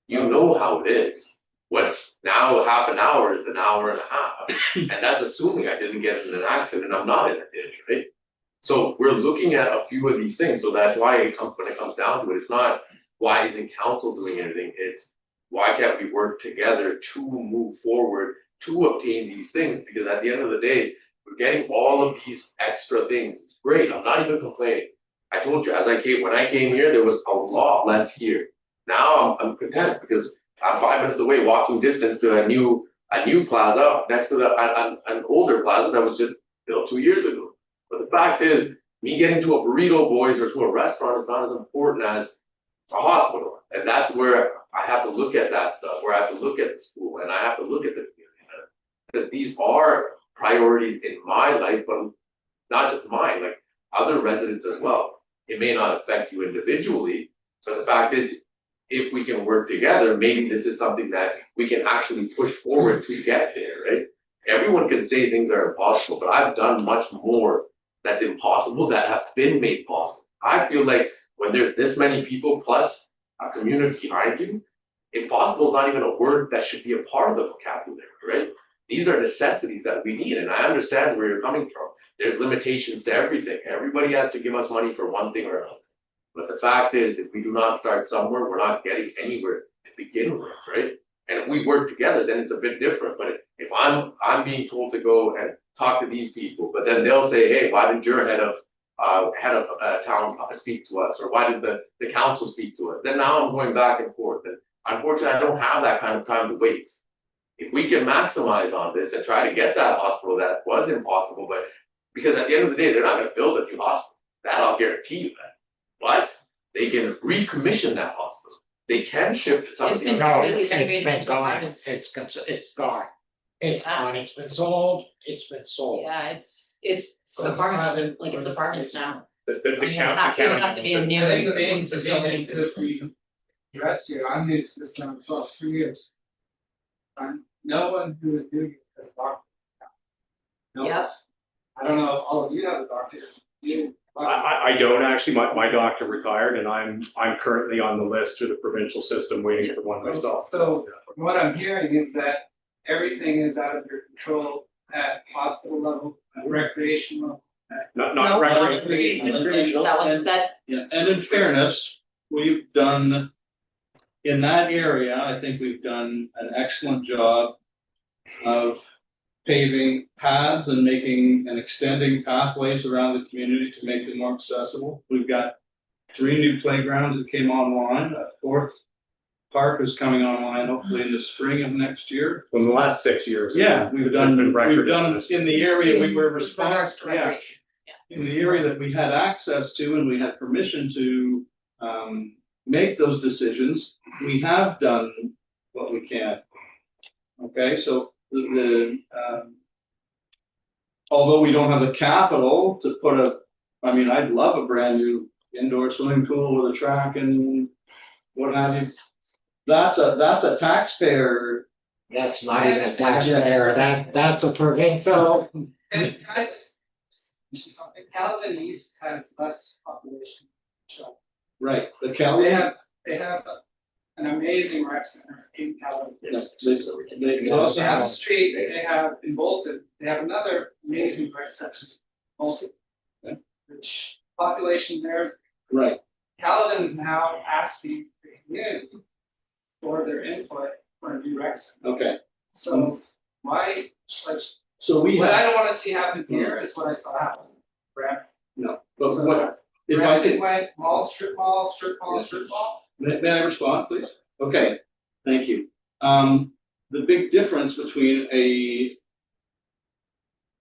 you know how it is. What's now half an hour is an hour and a half, and that's assuming I didn't get in an accident, I'm not in a ditch, right? So we're looking at a few of these things, so that's why when it comes down to it, it's not why isn't council doing anything, it's why can't we work together to move forward to obtain these things, because at the end of the day, we're getting all of these extra things, it's great, I'm not even complaining. I told you, when I came here, there was a lot less here. Now I'm content because I'm 5 minutes away, walking distance to a new plaza next to an older plaza that was just built 2 years ago. But the fact is, me getting to a Burrito Boys or to a restaurant is not as important as a hospital. And that's where I have to look at that stuff, where I have to look at the school and I have to look at the community center. Because these are priorities in my life, but not just mine, like other residents as well. It may not affect you individually, but the fact is, if we can work together, maybe this is something that we can actually push forward to get there, right? Everyone can say things are impossible, but I've done much more that's impossible that have been made possible. I feel like when there's this many people plus a community behind you, impossible is not even a word that should be a part of the vocabulary, right? These are necessities that we need, and I understand where you're coming from. There's limitations to everything. Everybody has to give us money for one thing or another. But the fact is, if we do not start somewhere, we're not getting anywhere to begin with, right? And if we work together, then it's a bit different. But if I'm being told to go and talk to these people, but then they'll say, hey, why did your head of town speak to us? Or why did the council speak to us? Then now I'm going back and forth. And unfortunately, I don't have that kind of time to waste. If we can maximize on this and try to get that hospital, that was impossible, but because at the end of the day, they're not gonna build a new hospital. That I'll guarantee you that. But they can recommission that hospital. They can shift to something. been- No, completely it's renovated been into gone, apartments. it's gone. It's gone, it's been sold, Yeah, it's apartment, like it's apartments now. The I mean, it'll have to be a I new think the main facility. is we rest here, I'm new to this town for about 3 years. No one who is doing it has a doctor. No. Yep. I don't know if all of you have a doctor. You. I don't actually, my doctor retired and I'm currently on the list through the provincial system waiting for one myself. So from what I'm hearing is that everything is out of your control at hospital level, at recreation level. Not No, recreational. That was that, Yeah, and in fairness, we've done, in that area, I think we've done an excellent job of paving paths and making and extending pathways around the community to make it more accessible. We've got 3 new playgrounds that came online, a 4th park is coming online hopefully in the spring of next year. In the last 6 years. Yeah, we've done in the area we were regards responsible, to yeah, recreation. in the area that we had access to and we had permission to make those decisions, we have done what we can. Okay, so although we don't have the capital to put I'd love a brand new indoor swimming pool with a track and what have you. That's a taxpayer. That's not even a taxpayer, that's a provincial. And can I just mention something, Caledon East has less population. So Right, the Kelly. they have an amazing rec center in Caledon. They So also down the have, street, they have in Bolton, they have another amazing rec section, Bolton. Yeah. Which population there, right, Caledon is now asking the community for their input for a new rec center. okay, So my, like, so we what I have, don't wanna see happen here is what I saw happen Brent. No, but So what, if I Brampton could, went mall, strip mall, strip mall, strip mall. may I respond, please? Okay, thank you. The big difference between a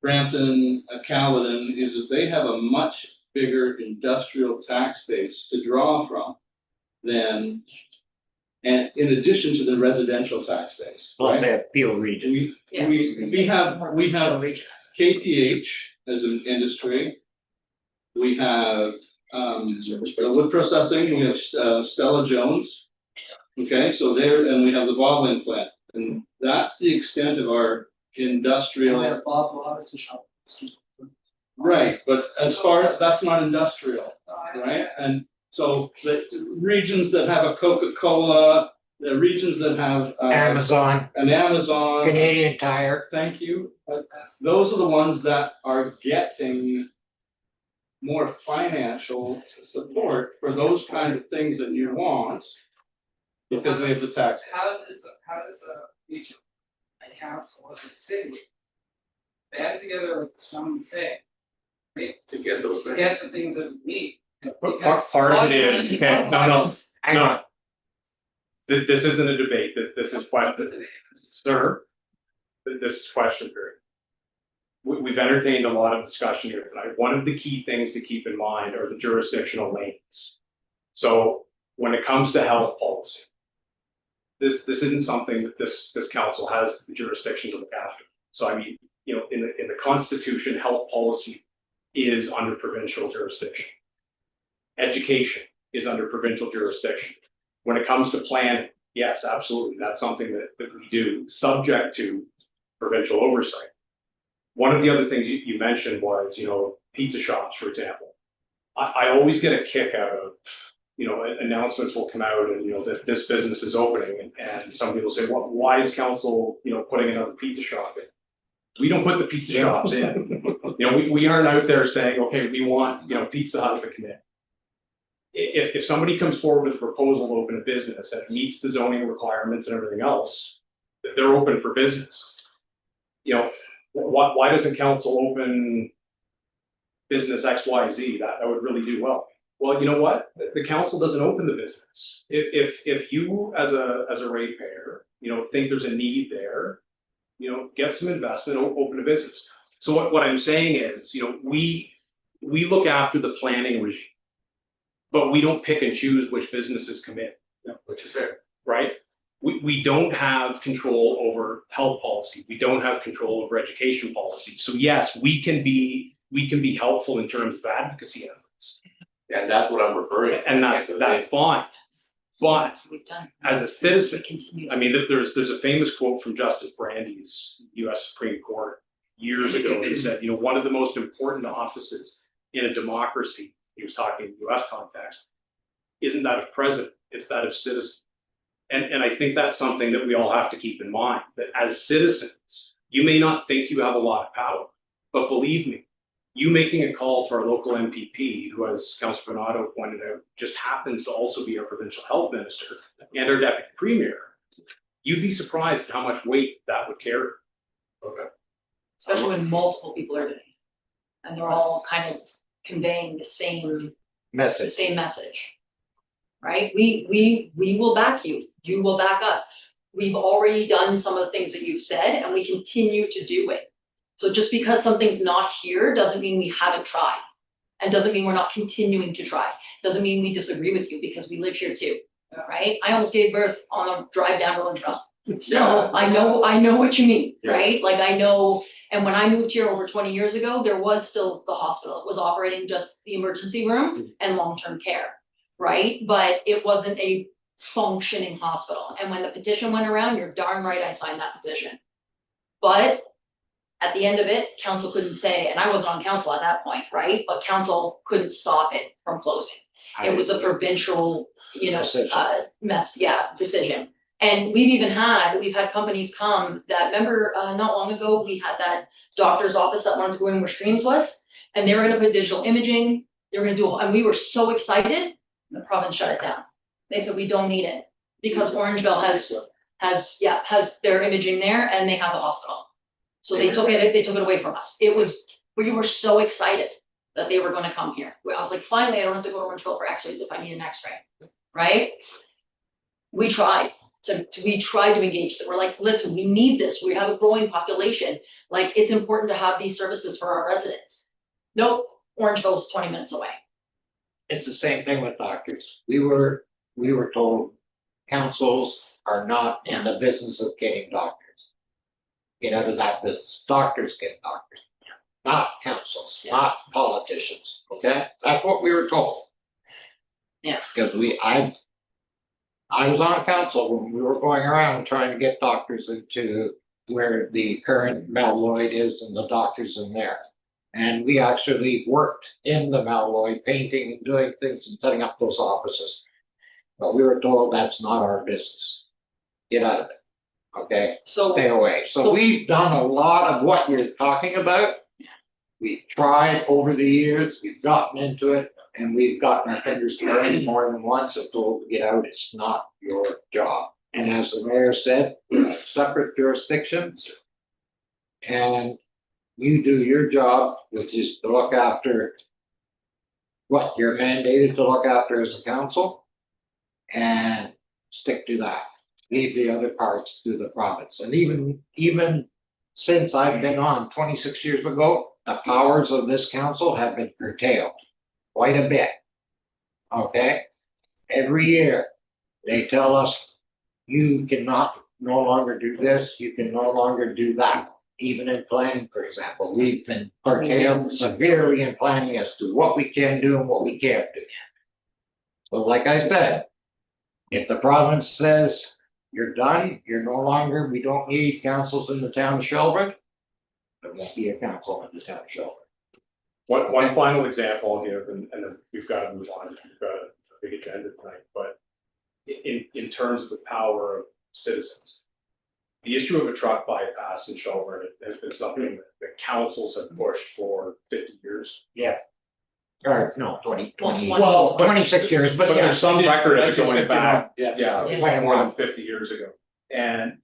Brampton, a Caledon, is that they have a much bigger industrial tax base to draw from than, and in addition to the residential tax base, Well, right? they have Peel region. We have KTH as an industry. We have, wood processing, we have Stella Jones. Okay, so there, and we have the bottling plant, and that's the extent of our industrial. Bob Wallace and shop. Right, but as far, that's not industrial, right? And so the regions that have a Coca-Cola, the regions that have Amazon, an Amazon. Canadian Tire. Thank you. Those are the ones that are getting more financial support for those kind of things that you want. Because we have the tax. How does a region, a council of the city band together like Sean was saying, right? To get those To things. get the things that we need. Part of it is, okay, no, Hang on. this isn't a debate, this is question, sir. This is question period. We've entertained a lot of discussion here tonight. One of the key things to keep in mind are the jurisdictional lanes. So when it comes to health policy, this isn't something that this council has the jurisdiction to look after. So I mean, you know, in the Constitution, health policy is under provincial jurisdiction. Education is under provincial jurisdiction. When it comes to planning, yes, absolutely, that's something that we do, subject to provincial oversight. One of the other things you mentioned was, you know, pizza shops, for example. I always get a kick out of, you know, announcements will come out and, you know, this business is opening and some people say, well, why is council, you know, putting another pizza shop in? We don't put the pizza shops in. You know, we aren't out there saying, okay, we want, you know, Pizza Hut to come in. If somebody comes forward with a proposal to open a business that meets the zoning requirements and everything else, they're open for business. You know, why doesn't council open business XYZ? That would really do well. Well, you know what? The council doesn't open the business. If you as a ratepayer, you know, think there's a need there, you know, get some investment, open a business. So what I'm saying is, you know, we look after the planning regime, but we don't pick and choose which businesses come in. Which is fair. Right? We don't have control over health policy. We don't have control over education policy. So yes, we can be helpful in terms of advocacy efforts. And that's what I'm referring to. And that's fine. But We've done. as a citizen, We continue. I mean, there's a famous quote from Justice Brandeis, US Supreme Court, years ago. He said, you know, one of the most important offices in a democracy, he was talking in US context, isn't that of president, it's that of citizen. And I think that's something that we all have to keep in mind, that as citizens, you may not think you have a lot of power, but believe me, you making a call to our local MPP, who, as Councillor Bernardo pointed out, just happens to also be our provincial health minister and our deputy premier, you'd be surprised at how much weight that would carry. Okay. Especially when multiple people are doing it. And they're all kind of conveying the same message. Right? We will back you. You will back us. We've already done some of the things that you've said and we continue to do it. So just because something's not here doesn't mean we haven't tried. And doesn't mean we're not continuing to try. Doesn't mean we disagree with you because we live here too. Right? I almost gave birth on a drive down to Latrell. So I know what you mean, right? Like I know, and when I moved here over 20 years ago, there was still the hospital. It was operating just the emergency room and long-term care, right? But it wasn't a functioning hospital. And when the petition went around, you're darn right I signed that petition. But at the end of it, council couldn't say, and I wasn't on council at that point, right? But council couldn't stop it from closing. It was a provincial, you know, decision. And we've had companies come that, remember, not long ago, we had that doctor's office that wanted to go in where Streams was, and they were gonna put digital imaging, they were gonna do, and we were so excited, the province shut it down. They said, we don't need it, because Orangeville has their imaging there and they have the hospital. So they took it away from us. We were so excited. that they were gonna come here. I was like, finally, I don't have to go to Orangeville for x-rays if I need an x-ray, right? We tried we tried to engage them. We're like, listen, we need this. We have a growing population. Like, it's important to have these services for our residents. Nope, Orangeville's 20 minutes away. It's the same thing with doctors. We were told councils are not in the business of getting doctors. Get out of that business. Doctors get doctors, not councils, not politicians, okay? That's what we were told. Yeah. Because I was on council when we were going around trying to get doctors into where the current Mount Lloyd is and the doctors in there. And we actually worked in the Mount Lloyd, painting and doing things and setting up those offices. But we were told that's not our business. Get out of it, okay? So Stay away. So we've done a lot of what you're talking about. We've tried over the years, we've gotten into it, and we've gotten our fingers dirty more than once and told to get out. It's not your job. And as the mayor said, separate jurisdictions. And you do your job, which is to look after what you're mandated to look after as a council, and stick to that. Leave the other parts to the province. And even since I've been on 26 years ago, the powers of this council have been curtailed quite a bit. Okay? Every year, they tell us, you cannot no longer do this, you can no longer do that. Even in planning, for example, we've been curtailed severely in planning as to what we can do and what we can't do. So like I said, if the province says you're done, you're no longer, we don't need councils in the town of Shelburne, there won't be a council in the town of Shelburne. One final example I'll give, and then we've got to move on, we've got a big agenda tonight, but in terms of the power of citizens, the issue of a truck bypass in Shelburne has been something that councils have pushed for 50 years. Or no, 20, Well, 26 years, but But yeah. there's some record of it going back, Yeah. yeah, more than 50 years ago. And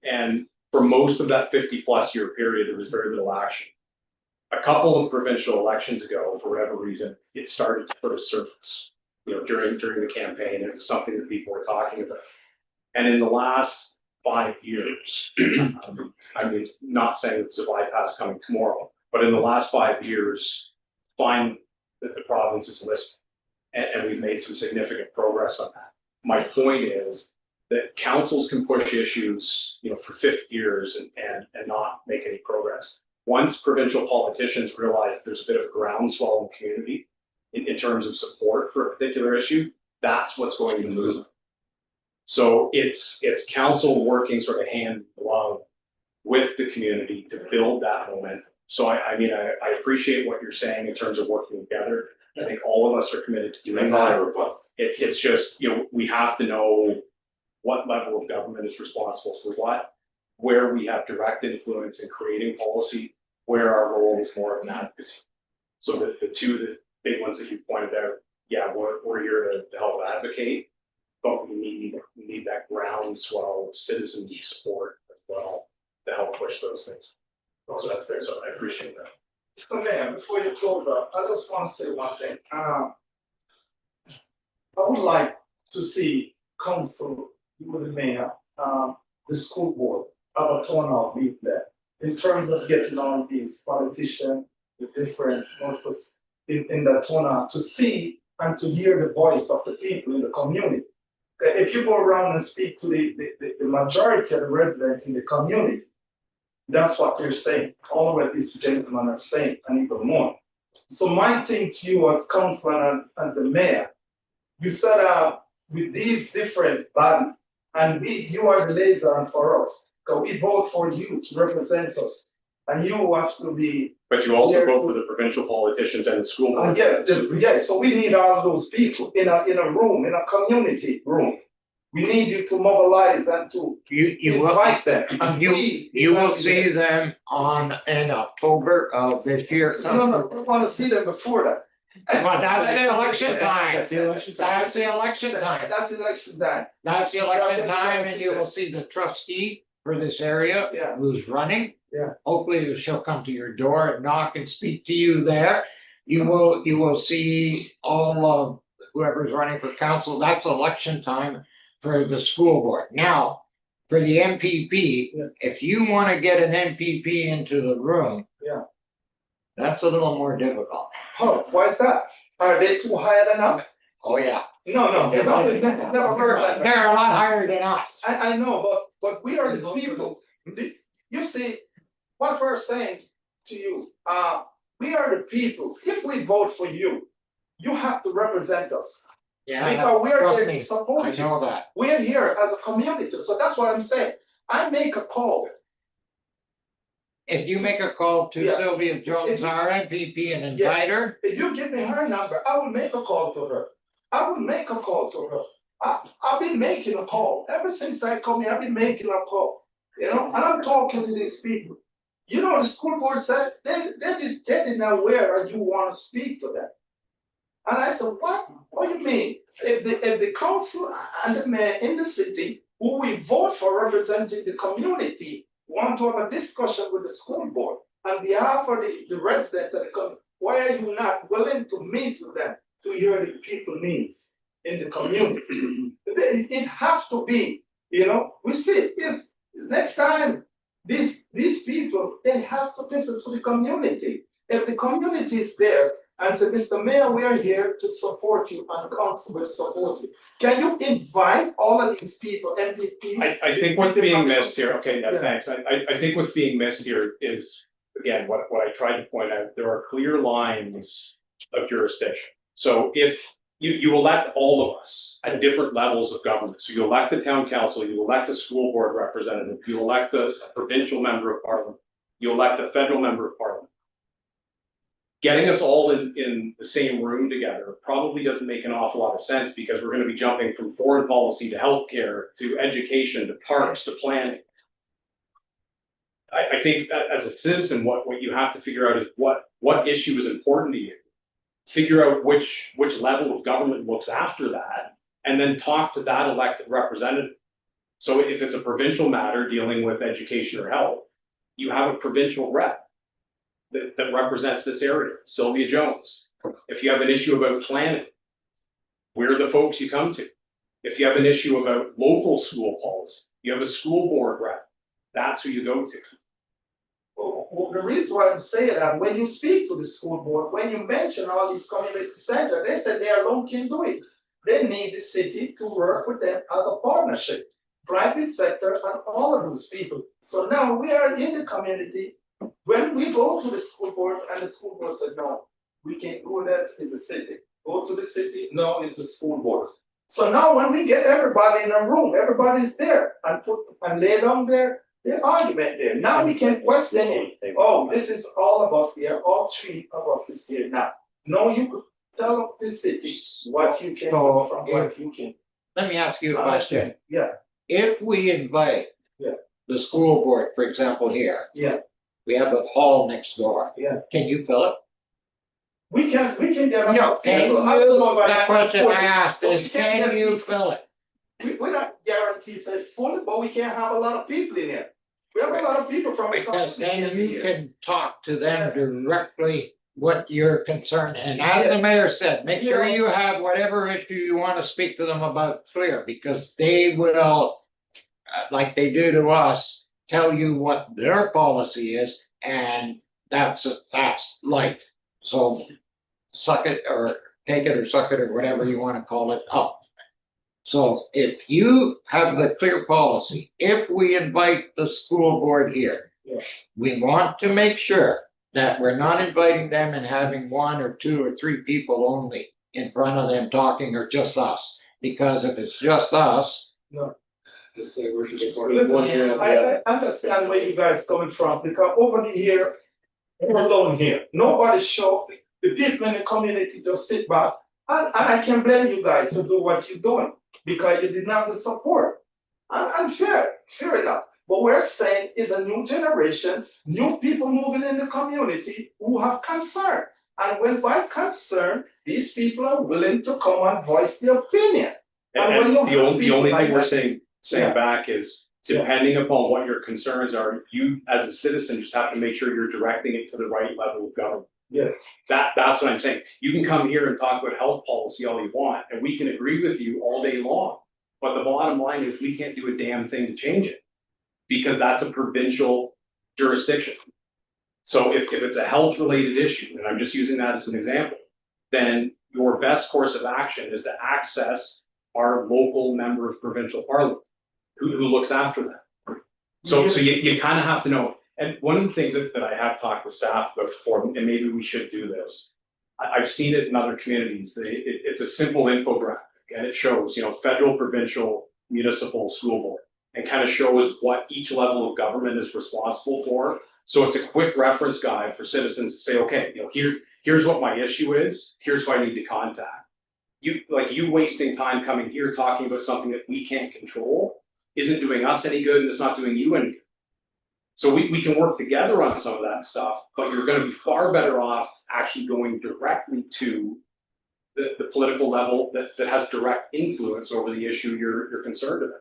for most of that 50+ year period, there was very little action. A couple of provincial elections ago, for whatever reason, it started to sort of surface. During the campaign, it was something that people were talking about. And in the last 5 years, I mean, not saying there's a bypass coming tomorrow, but in the last 5 years, find that the province is listening, and we've made some significant progress on that. My point is that councils can push issues, for 50 years and not make any progress. Once provincial politicians realize that there's a bit of a groundswell in the community in terms of support for a particular issue, that's what's going to move them. So it's council working sort of hand in glove with the community to build that momentum. So I mean, I appreciate what you're saying in terms of working together. I think all of us are committed to doing that. It's just, we have to know what level of government is responsible for what, where we have direct influence in creating policy, where our role is more of an advocacy. So the two big ones that you pointed out, yeah, we're here to help advocate, but we need that groundswell of citizen support as well to help push those things. So that's fair. So I appreciate that. So Mayor, before you close up, I just want to say one thing. I would like to see council, you the mayor, the school board, have a turnout meet there in terms of getting all these politicians, the different workers in the turnout to see and to hear the voice of the people in the community. If you go around and speak to the majority of the residents in the community, that's what they're saying. All of what these gentlemen are saying, and even more. So my thing to you as councillor and as a mayor, you set up with these different bodies, and you are the liaison for us, because we vote for you to represent us, and you have to be. But you also vote for the provincial politicians and the school board. Yes, so we need all of those people in a room, in a community room. We need you to mobilize and to invite them. And You will see them in October of this year. No, we want to see them before that. But that's the election time. That's the election time. That's the election time. That's election time. That's the election time, and you will see the trustee for this area Yeah. who's running. Yeah. Hopefully she'll come to your door and knock and speak to you there. you will see all of whoever's running for council, that's election time for the school board. Now, for the MPP, if you wanna get an MPP into the room. Yeah. That's a little more difficult. Oh, why is that? Are they too higher than us? Oh, yeah. No, never heard that. They're a lot higher than us. I know, but we are the people. You see, what we're saying to you, we are the people. If we vote for you, you have to represent us. Yeah, Because we are trust here me, to I support you. know that. We're here as a community, so that's what I'm saying. I make a call. If you make a call to Yeah. Sylvia Jones, our MPP, and invite her, If you give me her number, I will make a call to her. I've been making a call. Ever since I come here, I've been making a call. You know, and I'm talking to these people. You know, the school board said they didn't know where you want to speak to them. And I said, what? What do you mean? If the council and the mayor in the city, who we vote for representing the community, want to have a discussion with the school board on behalf of the residents of the community, why are you not willing to meet with them to hear the people needs in the community? It has to be, you know, we see it's next time, these people, they have to listen to the community. If the community is there and say, Mr. Mayor, we are here to support you and the council will support you. Can you invite all of these people, MVP? I think what's being missed here, okay, yeah, Yeah. thanks, I think what's being missed here is, again, what I tried to point out, there are clear lines of jurisdiction. So if you elect all of us at different levels of government, so you elect the town council, you elect the school board representative, you elect the provincial member of parliament, you elect the federal member of parliament. Getting us all in the same room together probably doesn't make an awful lot of sense, because we're gonna be jumping from foreign policy to healthcare, to education, to parks, to planning. I think as a citizen, what you have to figure out is what issue is important to you. Figure out which level of government looks after that, and then talk to that elected representative. So if it's a provincial matter dealing with education or health, you have a provincial rep that represents this area, Sylvia Jones. If you have an issue about planning, where are the folks you come to? If you have an issue about local school policy, you have a school board rep, that's who you go to. Well, the reason why I'm saying that, when you speak to the school board, when you mention all these community centers, they said they alone can do it. They need the city to work with them as a partnership, private sector and all of those people. So now we are in the community. When we go to the school board and the school board said, no, we can't do that, it's the city. Go to the city, no, it's the school board. So now when we get everybody in a room, everybody's there and lay down their argument there. Now we can question it. Oh, this is all of us here, all three of us is here now. No, you could tell the city what you can do from what you can. let me ask you a question. Yeah, If we invite. Yeah. The school board, for example, here. Yeah. We have a hall next door. Yeah. Can you fill it? we can get. No, can you, the question I asked So is, we can't can get you people. fill it? We're not guaranteed say fully, but we can't have a lot of people in here. We have a lot of people from the Because country then in you here. can talk to them directly what you're concerned, and as the mayor said, make sure you have whatever issue you wanna speak to them about clear, because they will. Like they do to us, tell you what their policy is, and that's life. So suck it or take it or suck it or whatever you wanna call it up. So if you have the clear policy, if we invite the school board here. Yeah. We want to make sure that we're not inviting them and having one or two or three people only in front of them talking, or just us. Because if it's just us. I understand where you guys coming from, because over the year, we're alone here, nobody show, the people in the community just sit back. And I can blame you guys for do what you're doing, because you didn't have the support. And fair enough, but we're saying is a new generation, new people moving in the community who have concern. And when by concern, these people are willing to come and voice their opinion. And when you And have the people only like thing we're that- saying Yeah. back is, Yeah. depending upon what your concerns are, you as a citizen just have to make sure you're directing it to the right level of government. Yes. That's what I'm saying. You can come here and talk about health policy all you want, and we can agree with you all day long. But the bottom line is we can't do a damn thing to change it. Because that's a provincial jurisdiction. So if it's a health related issue, and I'm just using that as an example, then your best course of action is to access our local member of provincial parliament, who looks after that. So you kind of have to know. And one of the things that I have talked with staff about before, and maybe we should do this, I've seen it in other communities. It's a simple infographic, and it shows, federal, provincial, municipal, school board, and kind of shows what each level of government is responsible for. So it's a quick reference guide for citizens to say, okay, here's what my issue is, here's who I need to contact. You wasting time coming here talking about something that we can't control isn't doing us any good, and it's not doing you any good. So we can work together on some of that stuff, but you're gonna be far better off actually going directly to the political level that has direct influence over the issue you're concerned about.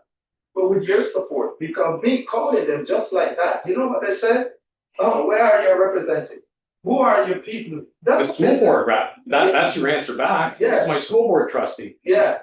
But with your support, because me calling them just like that, you know what they said? Oh, where are your representatives? Who are your people? The That's what school they said. board rep, that's your answer back. Yeah. It's my school board trustee. Yeah.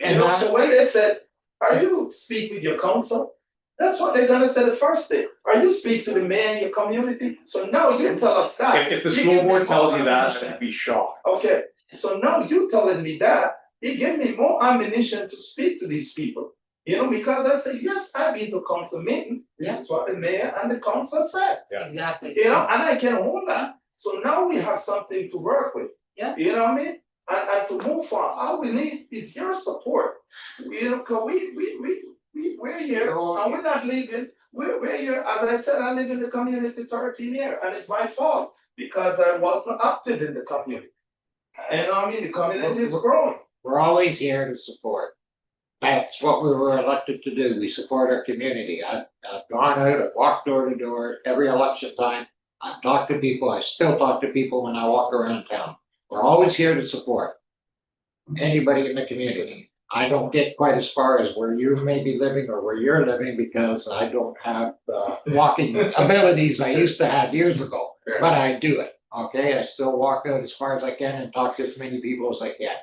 And that- So when they said, are you speak with your council? That's what they're gonna say the first thing. Are you speak to the mayor in your community? So now you tell us that. If the You school give me board tells more you that, ammunition. I'd be shocked. Okay, so now you telling me that, it gave me more ammunition to speak to these people. Because I said, yes, I've been to council meeting, this is what the mayor and the council said. Yeah. Exactly. And I can hold that, so now we have something to work with. Yeah. You know what I mean? And to move forward, all we need is your support. Cause we're here, and we're not leaving, we're here, as I said, I live in the community 13 years, and it's my fault, because I wasn't active in the community. And the community is growing. We're always here to support. That's what we were elected to do. We support our community. I've gone out, I've walked door to door every election time. I've talked to people. I still talk to people when I walk around town. We're always here to support anybody in the community. I don't get quite as far as where you may be living or where you're living because I don't have the walking abilities I used to have years ago, but I do it. Okay, I still walk out as far as I can and talk to as many people as I can.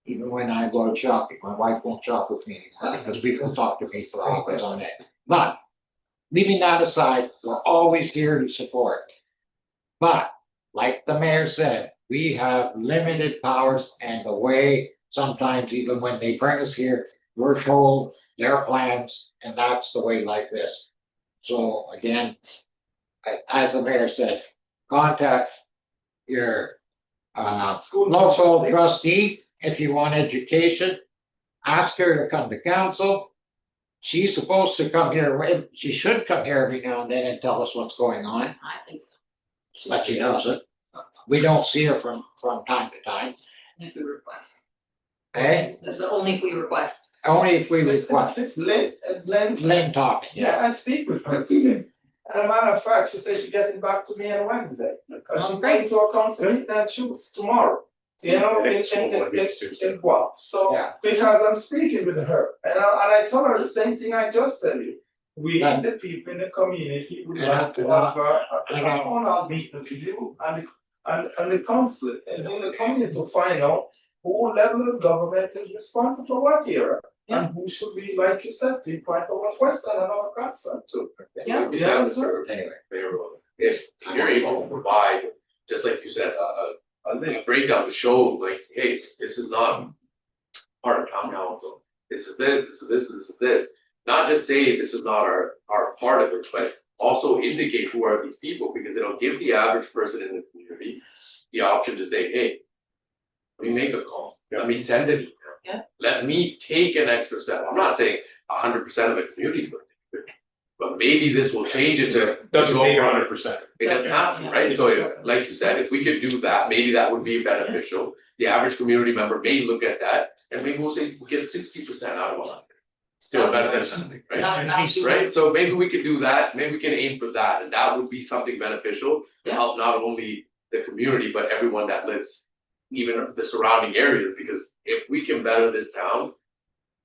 Even when I go out shopping, my wife won't shop with me anymore because people talk to me for hours on it. But leaving that aside, we're always here to support. But like the mayor said, we have limited powers, and the way sometimes even when they bring us here, we're told their plans, and that's the way life is. So again, as the mayor said, contact your local trustee. If you want education, ask her to come to council. She's supposed to come here, she should come here every now and then and tell us what's going on, I think so. but she doesn't. We don't see her from time to time, If we request. eh? This is only if we request. Only if we request. This Lynn, Lynn talking, yeah. yeah, I speak with her. And a matter of fact, she said she's getting back to me on Wednesday. Cause she's going to a council meeting and choose tomorrow. In Guelph. So, Yeah. because I'm speaking with her, and I told her the same thing I just tell you. We, the people in the community, would like to have a town hall meeting with you and the council, and in the community to find out who level of government is responsible for what area. And who should be, like you said, be part of our question and our concern too. Yeah. Yeah, sir. Anyway, favorable. If you're able to provide, just like you said, a breakdown to show like, hey, this is not part of town council. This is this, this is this, this is this. Not just say this is not our part of it, but also indicate who are these people, because it'll give the average person in the community the option to say, hey, let me make a call, let me send an email. Yeah. Let me take an extra step. I'm not saying 100% of the community is going to do it, but maybe this will change it to. Doesn't make go 100%. It doesn't happen, Yeah. right? So if, like you said, if we could do that, maybe that would be beneficial. The average community member may look at that and maybe we'll say we get 60% out of 100. Still better than nothing, right? That's Right? So maybe we could do that, maybe we can aim for that, and that would be something beneficial to Yeah. help not only the community, but everyone that lives, even the surrounding areas, because if we can better this town,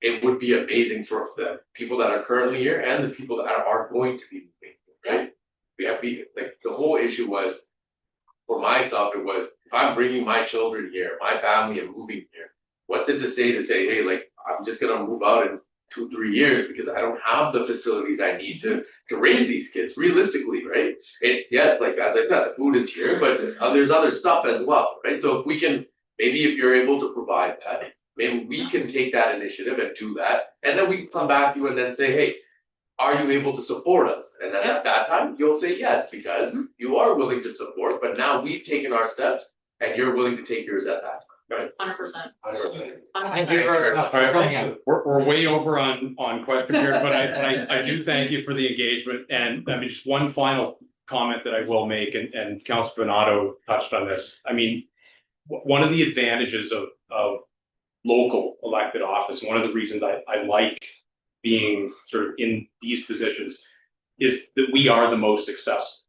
it would be amazing for the people that are currently here and the people that are going to be moving, right? We have, like, the whole issue was for myself, it was, if I'm bringing my children here, my family and moving here, what's it to say, hey, like, I'm just gonna move out in 2-3 years because I don't have the facilities I need to raise these kids realistically, right? Yes, like as I said, the food is here, but there's other stuff as well, right? So if we can, maybe if you're able to provide that, maybe we can take that initiative and do that, and then we can come back to you and then say, hey, are you able to support us? And then at that time, you'll say yes, because you are willing to support, but now we've taken our steps and you're willing to take yours at that time, right? 100%. Thank you very much for coming in. We're way over on question period, but I do thank you for the engagement, and I mean, just one final comment that I will make, and Councilor Bernardo touched on this. I mean, one of the advantages of local elected office, one of the reasons I like being sort of in these positions is that we are the most accessible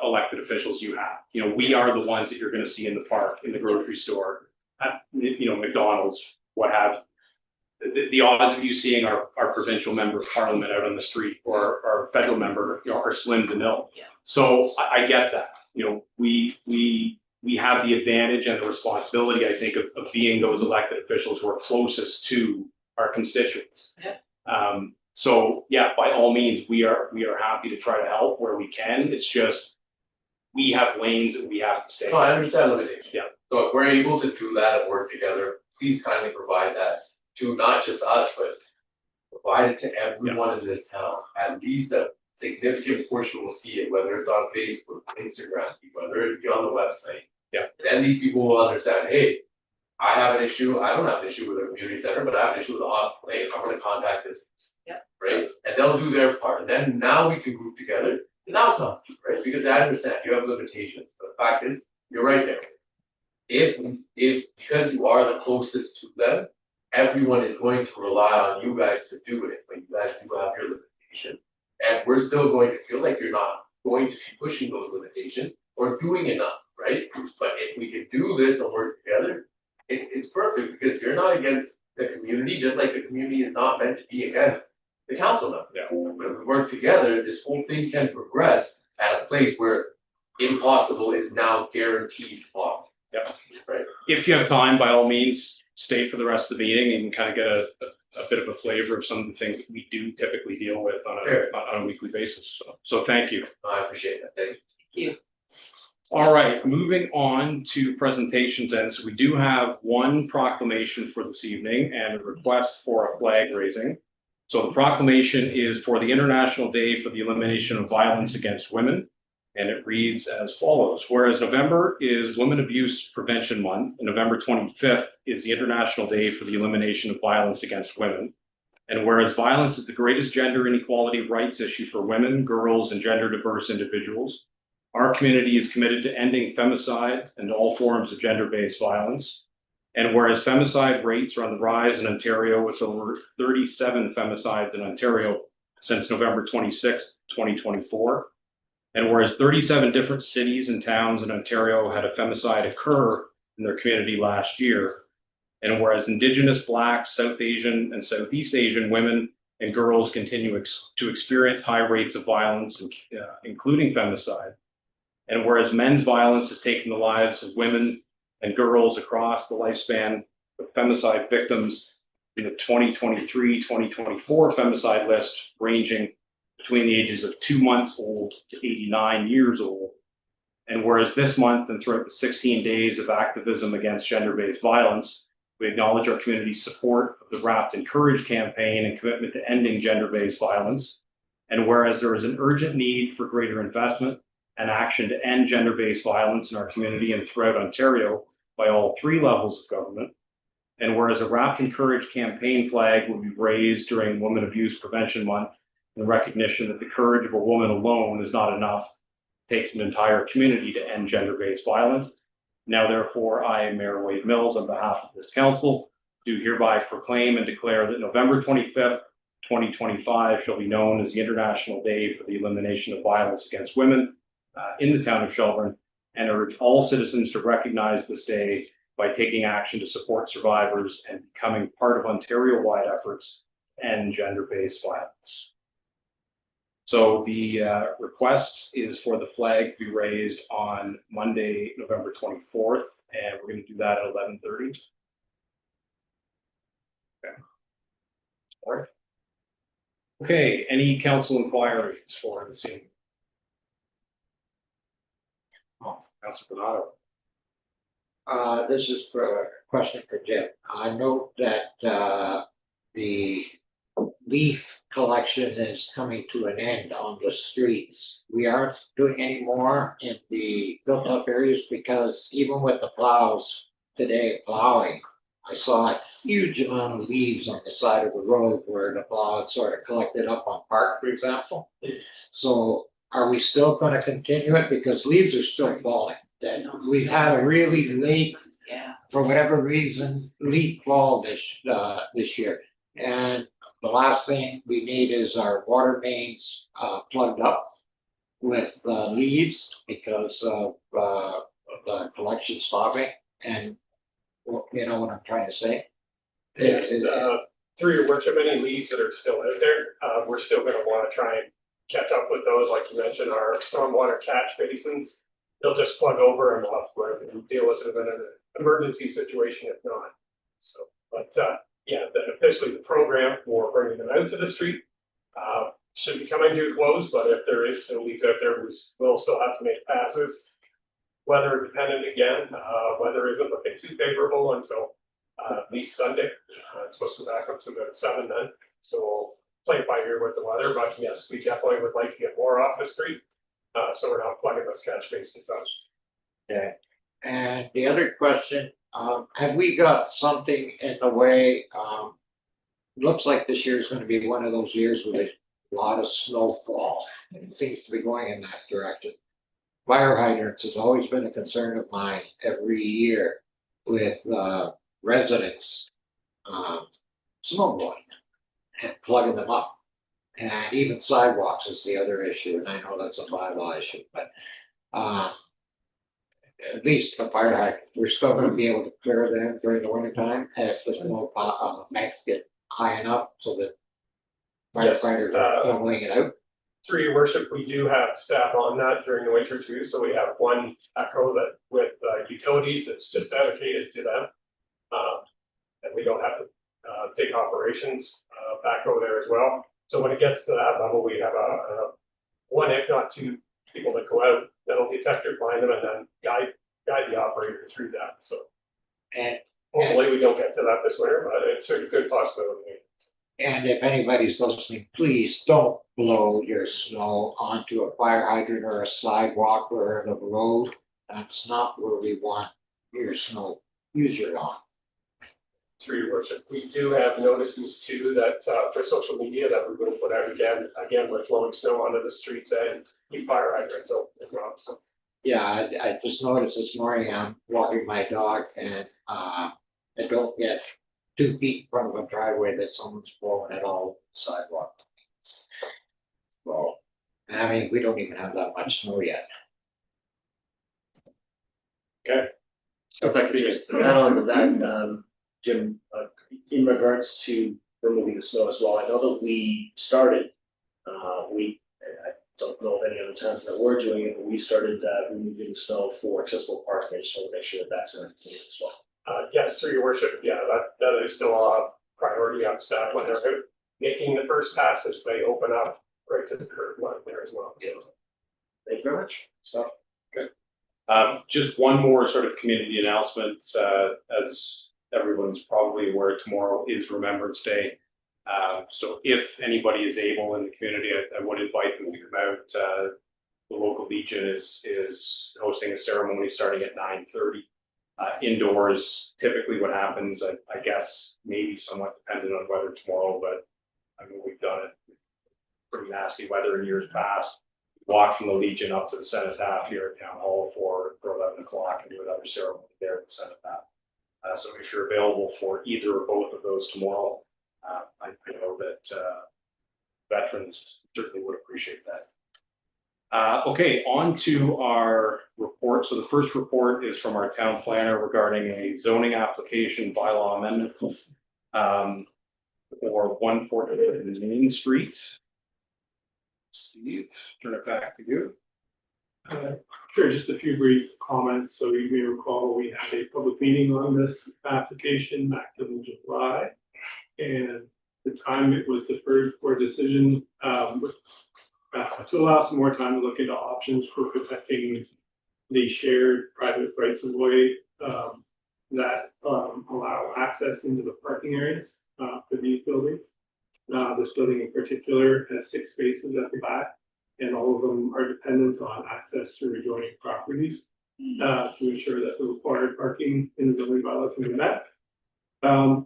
elected officials you have. You know, we are the ones that you're gonna see in the park, in the grocery store, at, you know, McDonald's, what have you. The odds of you seeing our provincial member of parliament out on the street or our federal member, you know, are slim to nil. Yeah. So I get that, you know, we have the advantage and the responsibility, I think, of being those elected officials who are closest to our constituents. Yeah. So yeah, by all means, we are happy to try to help where we can. It's just, we have lanes that we have to stay. No, I understand limitation. Yeah. So if we're able to do that and work together, please kindly provide that to not just us, but provide it to everyone in this town. At least a significant portion will see it, whether it's on Facebook, Instagram, whether it be on the website. Yeah. Then these people will understand, hey, I have an issue, I don't have an issue with a community center, but I have an issue with the hospital, hey, I'm gonna contact this. Yeah. Right, and they'll do their part, and then now we can group together and outcome, right, because I understand you have limitations, but the fact is, you're right there. If, because you are the closest to them, everyone is going to rely on you guys to do it, but you guys do have your limitation. And we're still going to feel like you're not going to be pushing those limitations or doing enough, right? But if we can do this and work together, it's perfect, because you're not against the community, just like the community is not meant to be against the council member. Yeah. But if we work together, this whole thing can progress at a place where impossible is now guaranteed possible. Yeah. Right. If you have time, by all means, stay for the rest of the meeting and kind of get a bit of a flavor of some of the things that we do typically deal with on a weekly basis. So thank you. I appreciate that, thank you. Thank you. All right, moving on to presentations, and so we do have one proclamation for this evening and a request for a flag raising. So the proclamation is for the International Day for the Elimination of Violence Against Women, and it reads as follows. Whereas November is Women Abuse Prevention Month, and November 25th is the International Day for the Elimination of Violence Against Women, and whereas violence is the greatest gender inequality rights issue for women, girls, and gender diverse individuals, our community is committed to ending femicide and all forms of gender-based violence. And whereas femicide rates are on the rise in Ontario, with over 37 femicides in Ontario since November 26, 2024. And whereas 37 different cities and towns in Ontario had a femicide occur in their community last year. And whereas Indigenous, Black, South Asian, and Southeast Asian women and girls continue to experience high rates of violence, including femicide. And whereas men's violence has taken the lives of women and girls across the lifespan of femicide victims in the 2023-2024 femicide list, ranging between the ages of 2 months old to 89 years old. And whereas this month and throughout the 16 days of activism against gender-based violence, we acknowledge our community's support of the Wrapped in Courage campaign and commitment to ending gender-based violence. And whereas there is an urgent need for greater investment and action to end gender-based violence in our community and throughout Ontario by all 3 levels of government. And whereas a Wrapped in Courage campaign flag will be raised during Women Abuse Prevention Month in recognition that the courage of a woman alone is not enough. It takes an entire community to end gender-based violence. Now, therefore, I, Mayor Wade Mills, on behalf of this council, do hereby proclaim and declare that November 25th, 2025 shall be known as the International Day for the Elimination of Violence Against Women in the town of Shelburne, and urge all citizens to recognize this day by taking action to support survivors and becoming part of Ontario-wide efforts to end gender-based violence. So the request is for the flag to be raised on Monday, November 24th, and we're going to do that at 11:30. Okay. All right. Okay, any council inquiries for this evening? Oh, Councilor Bernardo. This is for a question for Jim. I note that, the leaf collection is coming to an end on the streets. We aren't doing any more in the built up areas because even with the plows today plowing, I saw a huge amount of leaves on the side of the road where the plow had sort of collected up on Park, for example. So are we still gonna continue it? Because leaves are still falling. Then we've had a really late, Yeah. for whatever reason, leaf fall this year. And the last thing we need is our water mains plugged up with leaves because of the collection stopping. And you know what I'm trying to say? Yes, through your worship, any leaves that are still out there, we're still gonna wanna try and catch up with those, like you mentioned, our stormwater catch basins. They'll just plug over and we'll have to go out and deal with it in an emergency situation if not. So, but, yeah, officially the program for bringing them out to the street, should be coming to a close, but if there is still leaves out there, we'll still have to make passes. Weather dependent again, weather isn't looking too favorable until at least Sunday. It's supposed to go back up to about 7 then, so we'll play it by ear with the weather, but yes, we definitely would like to get more off the street. So we're not plugging those catch basins out. Okay. And the other question, have we got something in the way, looks like this year is gonna be one of those years with a lot of snowfall. It seems to be going in that direction. Fire hydrants has always been a concern of mine every year with residents snowboarding and plugging them up. And even sidewalks is the other issue, and I know that's a bylaw issue, but at least the fire hydrant, we're still gonna be able to clear them during the winter time as the snow banks get high enough so that Yes, firefighters are leveling it out. Through your worship, we do have staff on that during the winter too, so we have one echo that with utilities, it's just dedicated to them. And we don't have to take operations backhoe there as well. So when it gets to that level, we have a one, if not two people that go out, that'll detect or find them and then guide the operator through that, so. And Hopefully we don't get to that this winter, but it's a good possibility. And if anybody's listening, please don't blow your snow onto a fire hydrant or a sidewalk or the road. That's not where we want your snow. Use your lawn. Through your worship, we do have notices too that for social media that we're going to put out again, with blowing snow onto the streets and keep fire hydrants open as well, so. Yeah, I just noticed this morning, I'm walking my dog and I don't get 2 feet in front of a driveway that someone's blowing it all over the sidewalk. Well, I mean, we don't even have that much snow yet. If I could just add on to that, Jim, in regards to removing the snow as well, I know that we started, I don't know of any other times that we're doing it, but we started removing the snow for accessible parking. I just want to make sure that that's going to continue as well. Yes, through your worship, yeah, that is still a priority on staff when they're out making the first passes, they open up right to the curb line there as well. Thank you very much. So, good. Just one more sort of community announcement, as everyone's probably aware, tomorrow is Remembrance Day. So if anybody is able in the community, I would invite them to come out. The local Legion is hosting a ceremony starting at 9:30. Indoors, typically what happens, I guess, maybe somewhat dependent on weather tomorrow, but I mean, we've done it pretty nasty weather in years past. Walk from the Legion up to the Cenotaph here at Town Hall for 11 o'clock and do another ceremony there at the Cenotaph. So if you're available for either or both of those tomorrow, I know that veterans certainly would appreciate that. Okay, on to our report. So the first report is from our town planner regarding a zoning application bylaw amendment for 140 Main Street. Steve, turn it back to you. Sure, just a few brief comments. So you may recall, we had a public meeting on this application back in July. And the time it was deferred for decision, to allow some more time to look into options for protecting the shared private rights of way, that, allow access into the parking areas, for these buildings. This building in particular has 6 spaces at the back, and all of them are dependent on access to adjoining properties, to ensure that the required parking in the zoning bylaw can be met.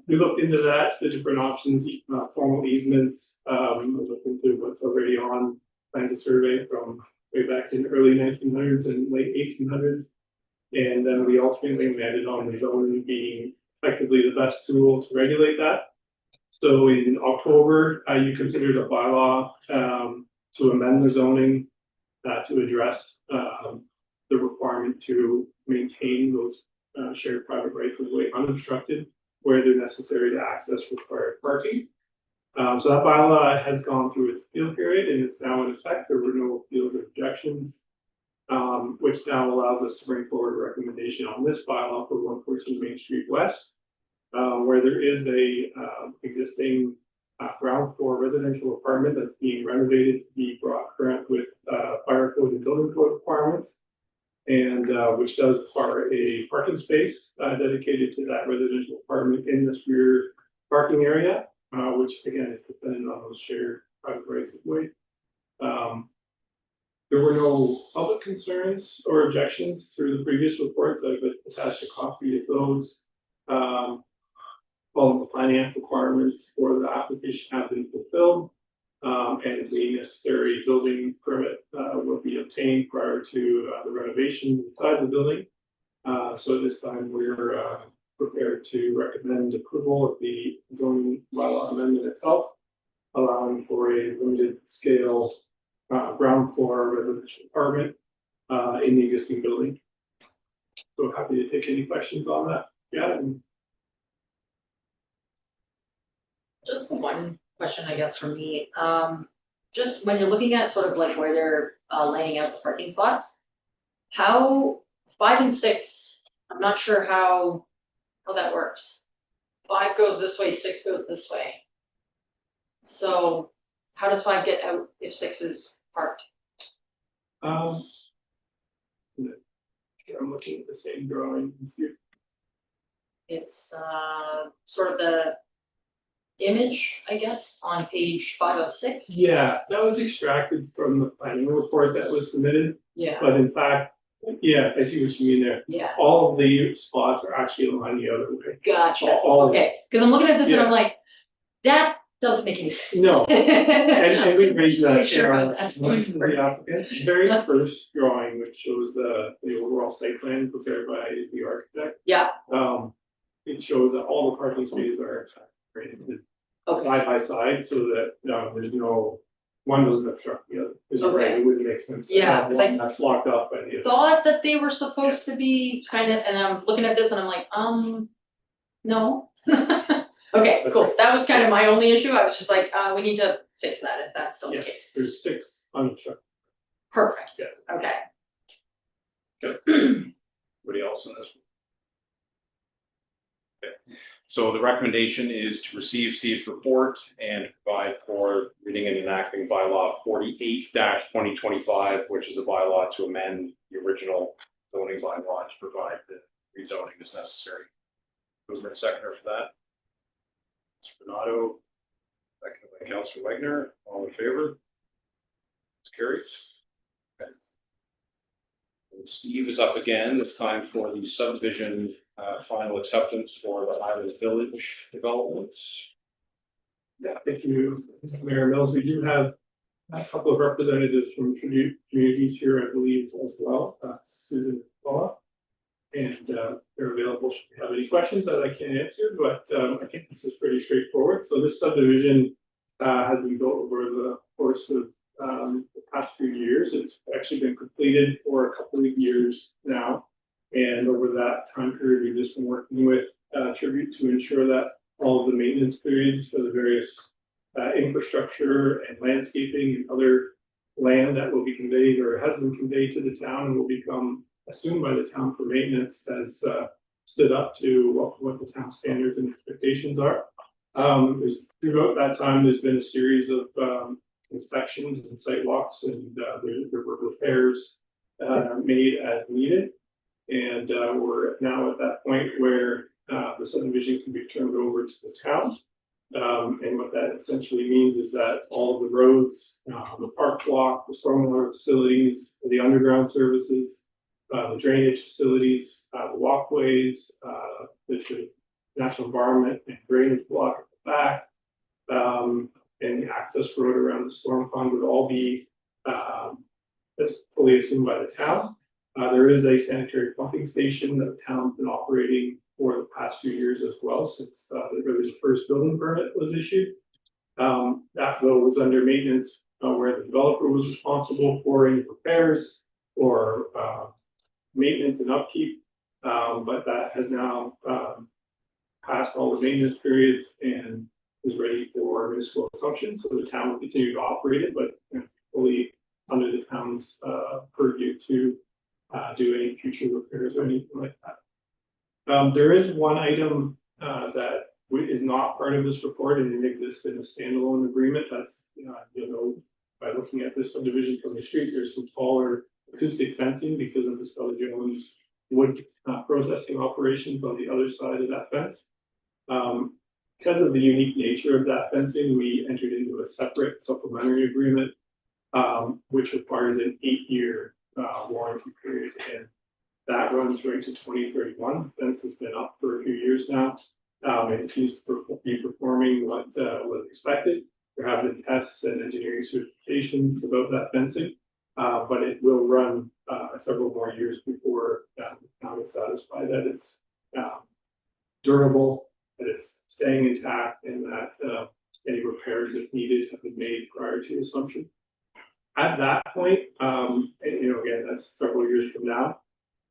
We looked into that, the different options, formal easements, we looked into what's already on plan to survey from way back in the early 1900s and late 1800s. And then we ultimately landed on the zoning being effectively the best tool to regulate that. So in October, you considered a bylaw to amend the zoning to address the requirement to maintain those shared private rights of way unobstructed where they're necessary to access required parking. So that bylaw has gone through its appeal period and it's now in effect. There were no appeals or objections, which now allows us to bring forward a recommendation on this bylaw for 114 Main Street West, where there is a existing ground floor residential apartment that's being renovated to be brought current with fire code and building code requirements, and which does require a parking space dedicated to that residential apartment in this rear parking area, which again is dependent on those shared private rights of way. There were no public concerns or objections through the previous reports. I've attached a copy of those. All of the finance requirements for the application have been fulfilled, and the necessary building permit will be obtained prior to the renovation inside the building. So this time we're prepared to recommend approval of the zoning bylaw amendment itself, allowing for a limited scale ground floor residential apartment in the existing building. So happy to take any questions on that. Yeah. Just one question, I guess, from me. Just when you're looking at sort of like where they're laying out the parking spots, how 5 and 6, I'm not sure how that works. 5 goes this way, 6 goes this way. So how does 5 get out if 6 is parked? I'm looking at the same drawing here. It's sort of the image, I guess, on page 506. Yeah, that was extracted from the planning report that was submitted, Yeah, but in fact, yeah, I see what you mean there. yeah, All of the spots are actually aligned the other way. gotcha. All- Okay, because I'm looking at this and Yeah. I'm like, that doesn't make any sense. No. And we raised that in Sure, our, that's the applicant, very first drawing, which shows the overall site plan prepared by the architect. Yeah, It shows that all the parking spaces are created okay, side by side so that there's no, one doesn't obstruct the other. Because you're right, Okay. it wouldn't make sense. to Yeah, have 'cause I one that's blocked off by the other. thought that they were supposed to be kind of, and I'm looking at this and I'm like, no. Okay, cool, that was kind of my only issue, I was just like, we need to fix that if that's still the Yeah. case. There's 6 unobstructed. Perfect, Yeah. okay. Anybody else on this? Okay. So the recommendation is to receive Steve's report and provide for reading and enacting bylaw 48-2025, which is a bylaw to amend the original zoning bylaw to provide the rezoning as necessary. Movement seconder for that. Mr. Donato, seconded by Councilor Wagner, all in favor? It's carried. Okay. And Steve is up again, this time for the subdivision final acceptance for the Highland Village developments. Yeah, thank you, Mayor Mills. We do have a couple of representatives from communities here, I believe, as well. Susan Paula. And they're available should you have any questions that I can't answer, but I think this is pretty straightforward. So this subdivision has been built over the course of the past few years. It's actually been completed for a couple of years now. And over that time period, we've just been working with Tribute to ensure that all of the maintenance periods for the various infrastructure and landscaping and other land that will be conveyed or has been conveyed to the town and will become assumed by the town for maintenance has stood up to what the town standards and expectations are. Throughout that time, there's been a series of inspections and site walks, and there were repairs made as needed. And we're now at that point where the subdivision can be turned over to the town. And what that essentially means is that all of the roads, the park block, the stormwater facilities, the underground services, the drainage facilities, the walkways, the national environment and drainage block at the back, and the access road around the storm pond would all be that's fully assumed by the town. There is a sanitary pumping station that the town's been operating for the past few years as well, since really the first building permit was issued. That though was under maintenance, where the developer was responsible for any repairs or maintenance and upkeep. But that has now passed all the maintenance periods and is ready for municipal assumption. So the town will continue to operate it, but fully under the town's purview to do any future repairs or anything like that. There is one item that is not part of this report, and it exists in a standalone agreement. That's, by looking at this subdivision from the street, there's some taller acoustic fencing because of the Stella Jones wood processing operations on the other side of that fence. Because of the unique nature of that fencing, we entered into a separate supplementary agreement, which requires an 8-year warranty period, and that runs right to 2031. The fence has been up for a few years now. It seems to be performing what was expected. There have been tests and engineering certifications about that fencing, but it will run several more years before the town is satisfied that it's durable, that it's staying intact, and that any repairs, if needed, have been made prior to assumption. At that point, again, that's several years from now.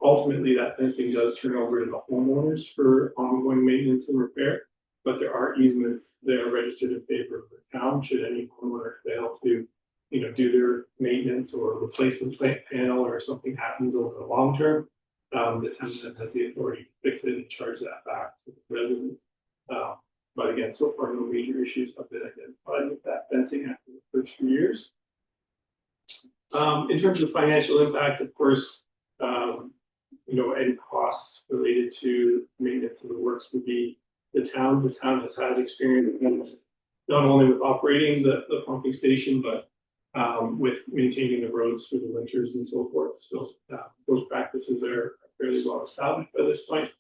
Ultimately, that fencing does turn over to the homeowners for ongoing maintenance and repair, but there are easements that are registered in favor of the town should any homeowner fail to, do their maintenance or replace the plant panel or something happens over the long term. The town then has the authority to fix it and charge that back to the resident. But again, so far, no major issues have been identified with that fencing after the first few years. In terms of financial impact, of course, any costs related to maintenance of the works would be the town. The town has had experience not only with operating the pumping station, but with maintaining the roads through the winters and so forth. So those practices are fairly well established by this point.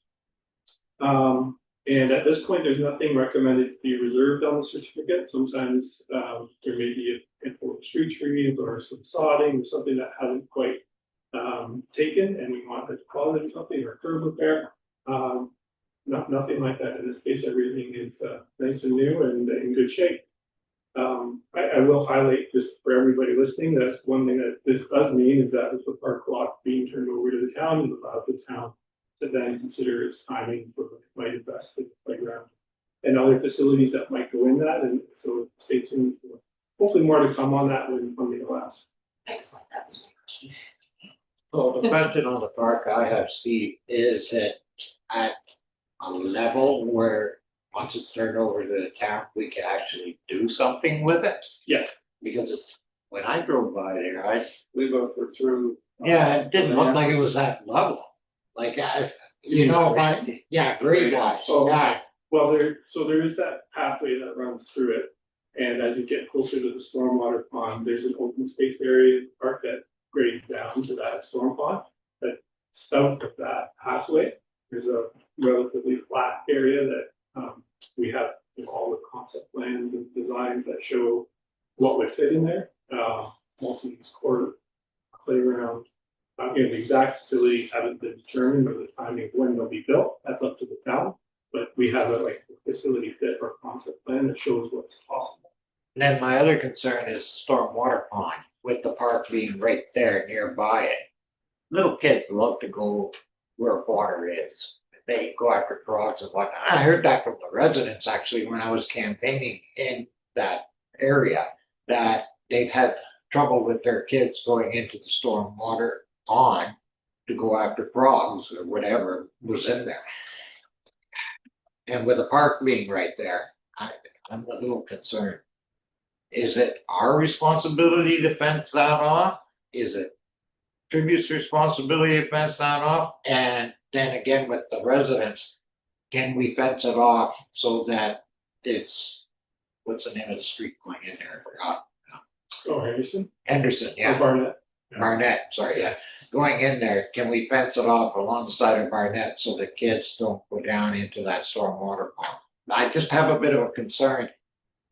And at this point, there's nothing recommended to be reserved on the certificate. Sometimes there may be a handful of street trees or some sodding or something that hasn't quite taken, and we want to call it something or curb repair. Nothing like that. In this case, everything is nice and new and in good shape. I will highlight just for everybody listening that one thing that this does mean is that with the park block being turned over to the town, it allows the town to then consider its timing for what it might invest in the playground and other facilities that might go in that. And so stay tuned for hopefully more to come on that when funding allows. Excellent, that was my question. So the question on the park I have, Steve, is it at a level where once it's turned over to the town, we can actually do something with it? Yeah. Because when I drove by there, We both were through. it didn't look like it was that level. Like, grade wise, Oh, yeah. Well, there is that pathway that runs through it. And as you get closer to the stormwater pond, there's an open space area in the park that grades down to that storm pond. But south of that pathway, there's a relatively flat area that we have all the concept plans and designs that show what would fit in there. Multi-use court, playground. The exact facility haven't been determined or the timing of when they'll be built. That's up to the town. But we have a facility fit or concept plan that shows what's possible. And then my other concern is stormwater pond, with the park being right there nearby it. Little kids love to go where water is. They go after frogs and whatnot. I heard that from the residents actually when I was campaigning in that area, that they've had trouble with their kids going into the stormwater pond to go after frogs or whatever was in there. And with the park being right there, I'm a little concerned. Is it our responsibility to fence that off? Is it Tribute's responsibility to fence that off? And then again with the residents, can we fence it off so that it's, what's the name of the street going in there? I forgot. Oh, Henderson? Henderson, Or yeah. Barnett? Barnett, sorry, yeah. Going in there, can we fence it off alongside of Barnett so the kids don't go down into that stormwater pond? I just have a bit of a concern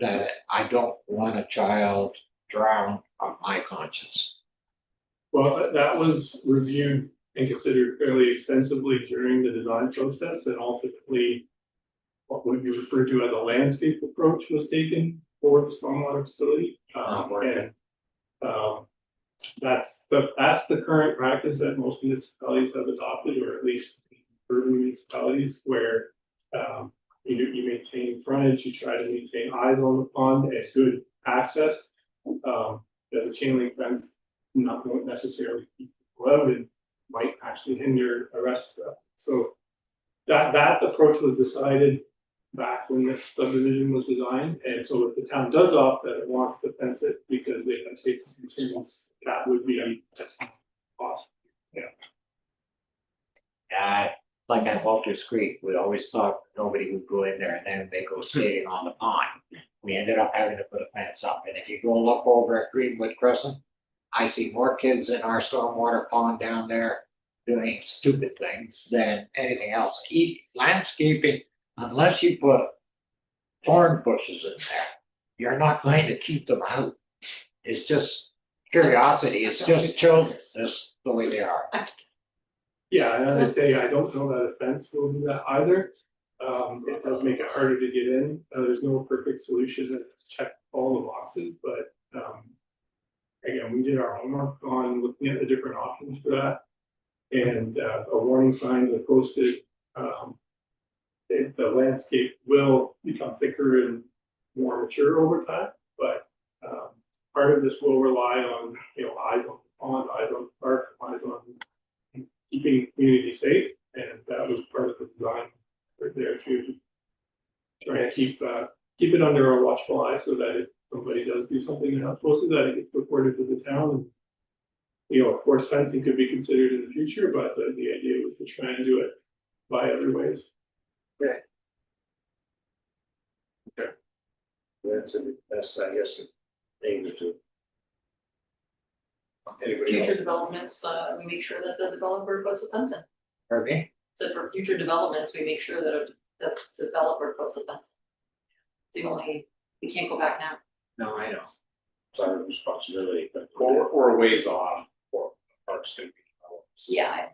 that I don't want a child drown on my conscience. Well, that was reviewed and considered fairly extensively during the design process, and ultimately what would be referred to as a landscape approach was taken for the stormwater facility. That's the current practice that most municipalities have adopted, or at least urban municipalities, where you maintain frontage, you try to maintain eyes on the pond and good access. As a chain link fence, not going necessarily keep people out and might actually hinder a restaurant. So that approach was decided back when this subdivision was designed, and so if the town does opt that it wants to fence it because they have safety concerns, that would be a cost. Like at Walters Creek, we always thought nobody would go in there and then they go skating on the pond. We ended up having to put a fence up, and if you go look over at Greenwood Crescent, I see more kids in our stormwater pond down there doing stupid things than anything else. Landscaping, unless you put thorn bushes in there, you're not going to keep them out. It's just curiosity, it's just children, that's the way they are. Yeah, and as I say, I don't know that a fence will do that either. It does make it harder to get in. There's no perfect solution that's checked all the boxes, but again, we did our homework on looking at the different options for that. And a warning sign was posted. The landscape will become thicker and more mature over time, but part of this will rely on, eyes on the pond, eyes on the park, eyes on keeping community safe, and that was part of the design right there to try to keep it under a watchful eye so that if somebody does do something they're not supposed to, that it gets reported to the town. And, of course, fencing could be considered in the future, but the idea was to try and do it by other ways. That's, I guess, the aim to do. Anybody Future else? developments, we make sure that the developer puts a fence in. Pardon me? So for future developments, we make sure that the developer puts a fence. It's the only, we can't go back now. No, I know. It's our responsibility, but. Or a ways off, or parks can be developed. Yeah.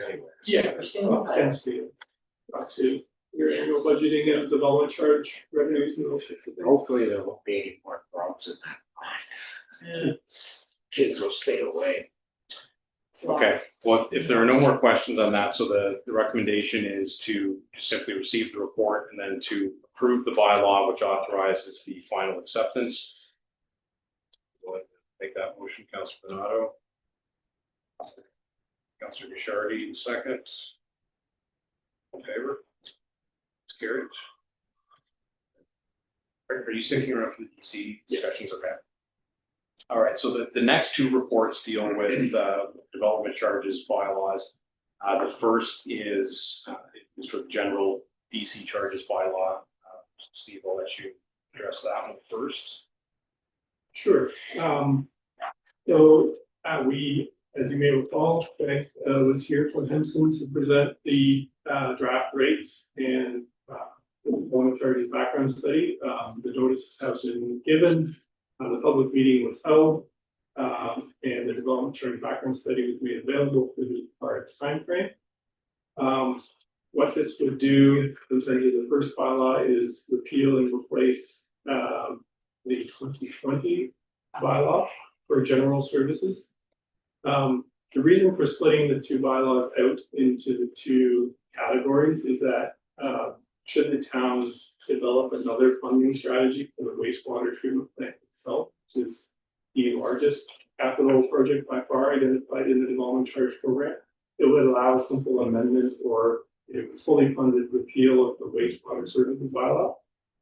Anyway. Yeah, Super soon, but- Penn State, up to your annual budgeting and development charge revenues and those sorts of things. Hopefully there won't be any more frogs in that pond. Kids will stay away. Okay, well, if there are no more questions on that, so the recommendation is to just simply receive the report and then to approve the bylaw, which authorizes the final acceptance. Go ahead and make that motion, Councilor Donato. Councilor Bishardi, second. In favor? It's carried. Are you sticking around for the DC discussions? Okay. All right, so the next two reports deal with development charges bylaws. The first is sort of general DC charges bylaw. Steve, I'll let you address that one first. Sure. So we, as you may recall, was here from Henson to present the draft rates and the development charges background study. The notice has been given. The public meeting was held, and the development charge background study was made available for the required timeframe. What this would do in terms of the first bylaw is repeal and replace the 2020 bylaw for general services. The reason for splitting the two bylaws out into the two categories is that should the town develop another funding strategy for the wastewater treatment plant itself, which is the largest capital project by far identified in the development charge program. It would allow a simple amendment or it was fully funded repeal of the wastewater services bylaw.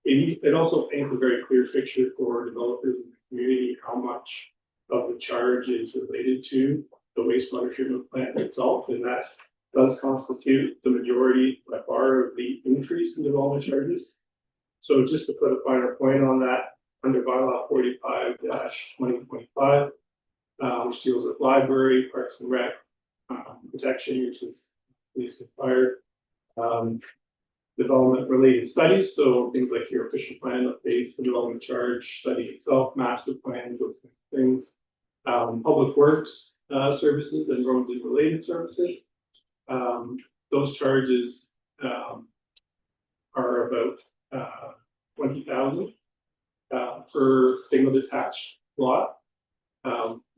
It also paints a very clear picture for developers in the community, how much of the charge is related to the wastewater treatment plant itself, and that does constitute the majority by far of the increase in development charges. So just to put a finer point on that, under bylaw 45-2025, which deals with library, parks and rec, protection, which is police and fire, development related studies, so things like your official plan updates, the development charge study itself, master plans, those kind of things, public works services and roads and related services. Those charges are about 20,000 per single detached lot.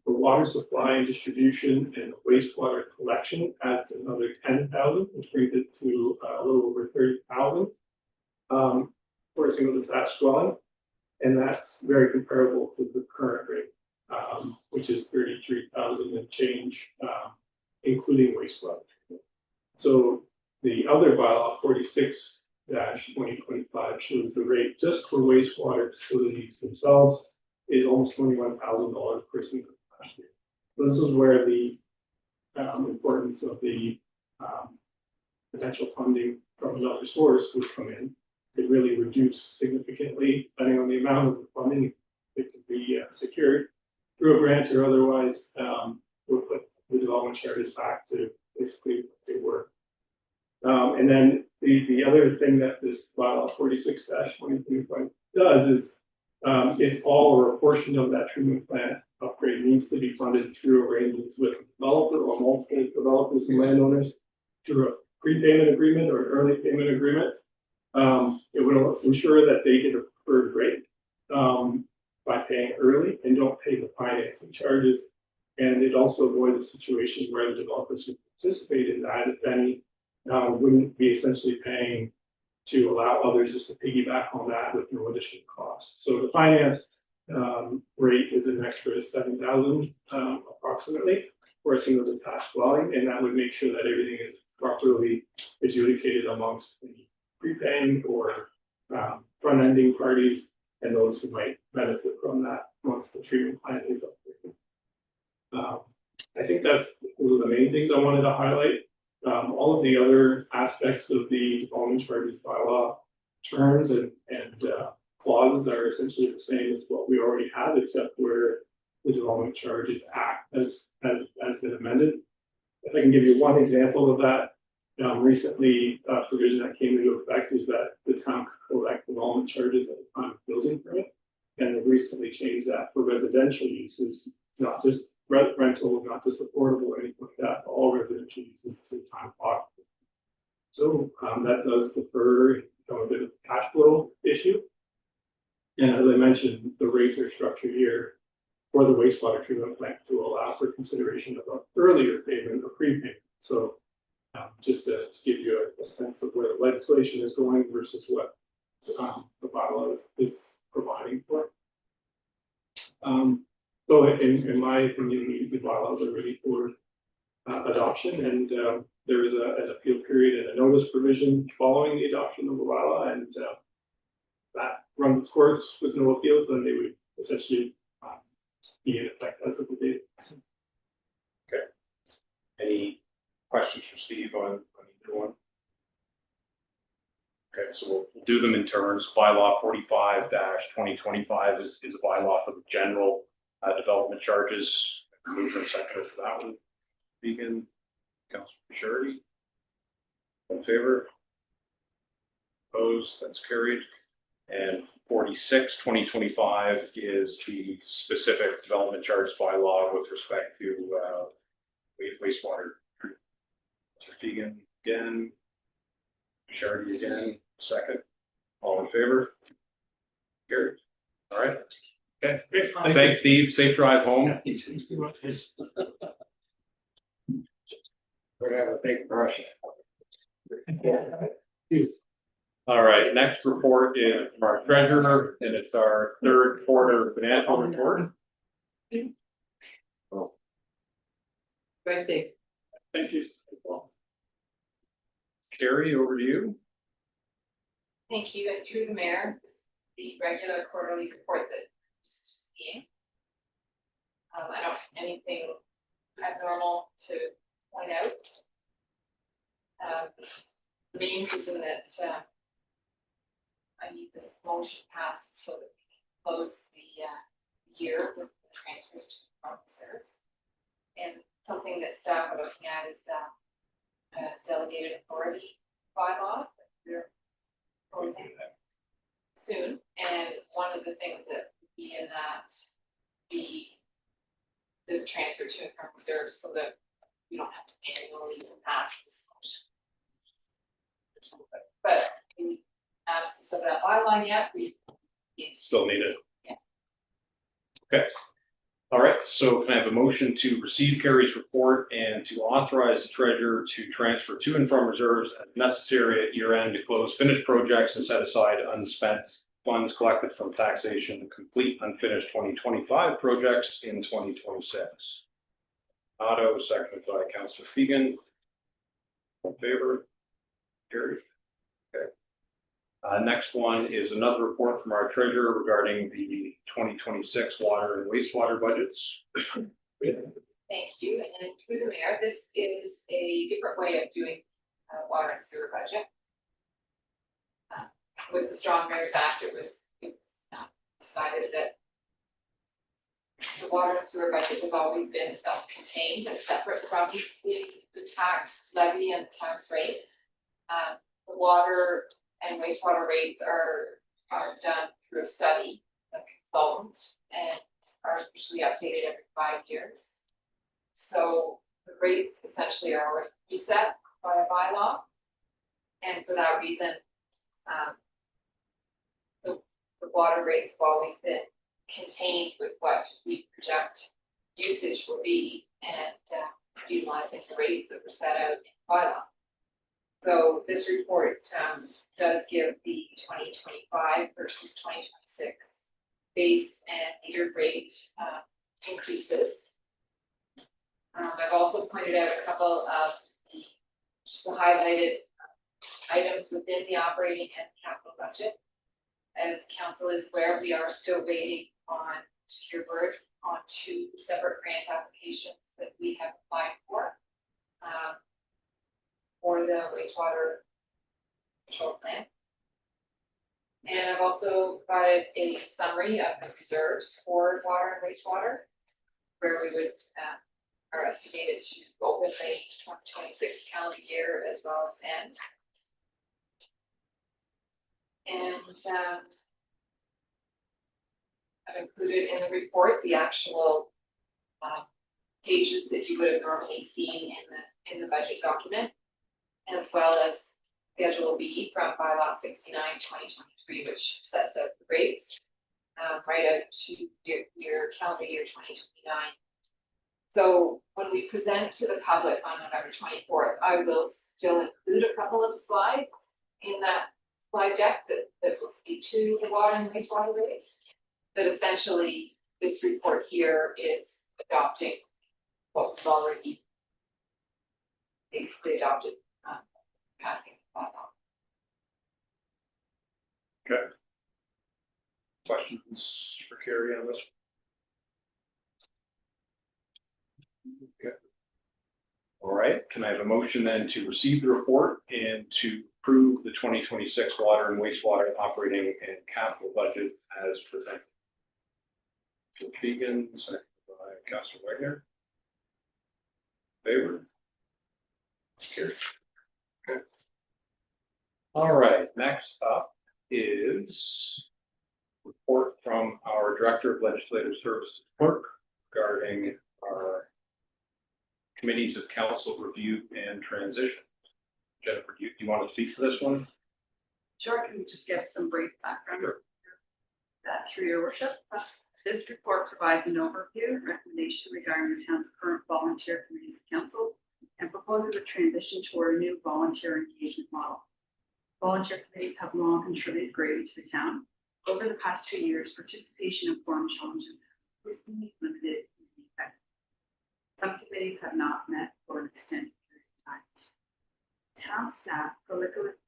The water supply and distribution and wastewater collection adds another 10,000, which brings it to a little over 30,000 for a single detached dwelling, and that's very comparable to the current rate, which is 33,000 and change, including wastewater. So the other bylaw 46-2025 shows the rate just for wastewater facilities themselves is almost $21,000 per single. This is where the importance of the potential funding from another source would come in. It really reduced significantly, depending on the amount of the funding it could be secured through a grant or otherwise. Would put the development charges back to basically what they were. And then the other thing that this bylaw 46-2025 does is if all or a portion of that treatment plant upgrade needs to be funded through arrangements with a developer or multiple developers and landowners through a prepayment agreement or an early payment agreement, it will ensure that they get a preferred rate by paying early and don't pay the financing charges. And it also avoids a situation where the developers who participate in that, if any, wouldn't be essentially paying to allow others just to piggyback on that with no additional cost. So the finance rate is an extra 7,000 approximately for a single detached dwelling, and that would make sure that everything is properly adjudicated amongst the prepaying or front-ending parties and those who might benefit from that once the treatment plant is upgraded. I think that's one of the main things I wanted to highlight. All of the other aspects of the development charges bylaw terms and clauses are essentially the same as what we already have, except where the development charges act has been amended. If I can give you one example of that, recently a provision that came into effect is that the town could collect development charges at the time of building permit, and they've recently changed that for residential uses. It's not just rental, not just affordable or anything like that, but all residential uses to the time of occupancy. So that does defer a bit of a cash flow issue. And as I mentioned, the rates are structured here for the wastewater treatment plant to allow for consideration of an earlier payment or prepayment. So just to give you a sense of where the legislation is going versus what the bylaw is providing for. So in my opinion, the bylaws are ready for adoption, and there is an appeal period and a notice provision following the adoption of the bylaw, and that runs its course with no appeals, then they would essentially be in effect as of the date. Okay. Any questions for Steve on either one? Okay, so we'll do them in turns. Bylaw 45-2025 is a bylaw for the general development charges. Mover and seconder for that one. Vegan, Councilor Surety. In favor? Opposed? That's carried. And 46-2025 is the specific development charge bylaw with respect to wastewater. Mr. Fegan again. Surety again. Second. All in favor? Carried. All right. Okay. Great. Thanks, Steve. Safe drive home. We're gonna have a big brush. All right, next report is from our treasurer, and it's our third quarter financial report. Drive safe. Thank you. Carrie, over to you. Thank you, and through the mayor, this is the regular quarterly report that you're just seeing. I don't have anything abnormal to point out. The main reason that I need this motion passed is so that we can close the year with the transfers to farm reserves. And something that staff are looking at is a delegated authority bylaw that we're proposing soon. And one of the things that would be in that be this transfer to and from reserves so that we don't have to annually pass this motion. But in absence of that byline yet, we need to. Still need it. Yeah. Okay. All right, so can I have a motion to receive Carrie's report and to authorize the treasurer to transfer to and from reserves as necessary at year end to close finished projects and set aside unspent funds collected from taxation to complete unfinished 2025 projects in 2026. Otto, seconded by Councillor Fegan. In favor? Carried. Okay. Next one is another report from our treasurer regarding the 2026 water and wastewater budgets. Thank you, and through the mayor, this is a different way of doing water and sewer budget. With the Strong Matters Act, it was decided that the water and sewer budget has always been self-contained and separate from the tax levy and the tax rate. The water and wastewater rates are done through a study, a consultant, and are usually updated every 5 years. So the rates essentially are already reset by a bylaw. And for that reason, the water rates have always been contained with what we project usage will be and utilizing the rates that were set out in the bylaw. So this report does give the 2025 versus 2026 base and meter rate increases. I've also pointed out a couple of the highlighted items within the operating and capital budget. As council is aware, we are still waiting on to hear word on 2 separate grant applications that we have applied for the wastewater control plan. And I've also provided a summary of the reserves for water and wastewater, where we would are estimated to open the 2026 calendar year as well as end. And I've included in the report the actual pages that you would have normally seen in the budget document, as well as Schedule B from Bylaw 69/2023, which sets out the rates right out to your calendar year 2029. So when we present to the public on November 24th, I will still include a couple of slides in that slide deck that will speak to the water and wastewater rates. But essentially, this report here is adopting what we've already basically adopted, passing the bylaw. Okay. Questions for Carrie on this? Okay. All right, can I have a motion then to receive the report and to approve the 2026 water and wastewater operating and capital budget as presented? Keegan, second by Councilor Wagner. Favor? Carried. Okay. All right, next up is report from our Director of Legislative Services clerk regarding our committees of council review and transition. Jennifer, do you want to speak to this one? Sure, can we just give some brief background? Sure. Through your worship. This report provides an overview and recommendation regarding the town's current volunteer committees of council and proposes a transition toward a new volunteer engagement model. Volunteer committees have long contributed greatly to the town. Over the past 2 years, participation in forum challenges increasingly limited community effect. Some committees have not met for an extended period of time. Town staff,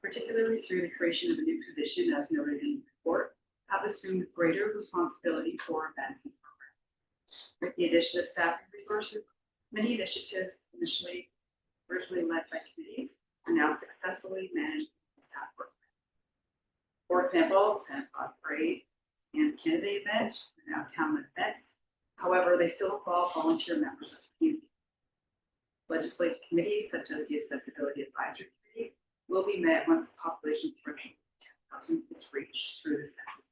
particularly through the creation of a new position as noted in the report, have assumed greater responsibility for events and programs. With the addition of staffing resources, many initiatives originally led by committees are now successfully managed by staff work. For example, Santa Claus Parade and Kennedy event are now town events. However, they still involve volunteer members of the community. Legislative committees such as the Accessibility Advisory Committee will be met once the population threshold of 10,000 is reached through the census.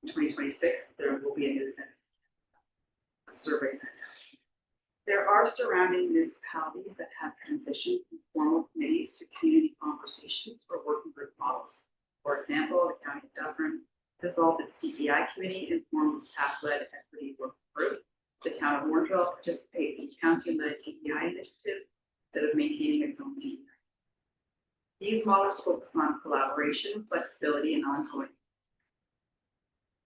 In 2026, there will be a new census, a survey sent out. There are surrounding municipalities that have transitioned from formal committees to community conversations or working group models. For example, the County of Dufferin dissolved its DEI committee and formed a staff-led equity working group. The town of Warrenville participates in county-led DEI initiative instead of maintaining its own DEI. These models focus on collaboration, flexibility, and ongoing.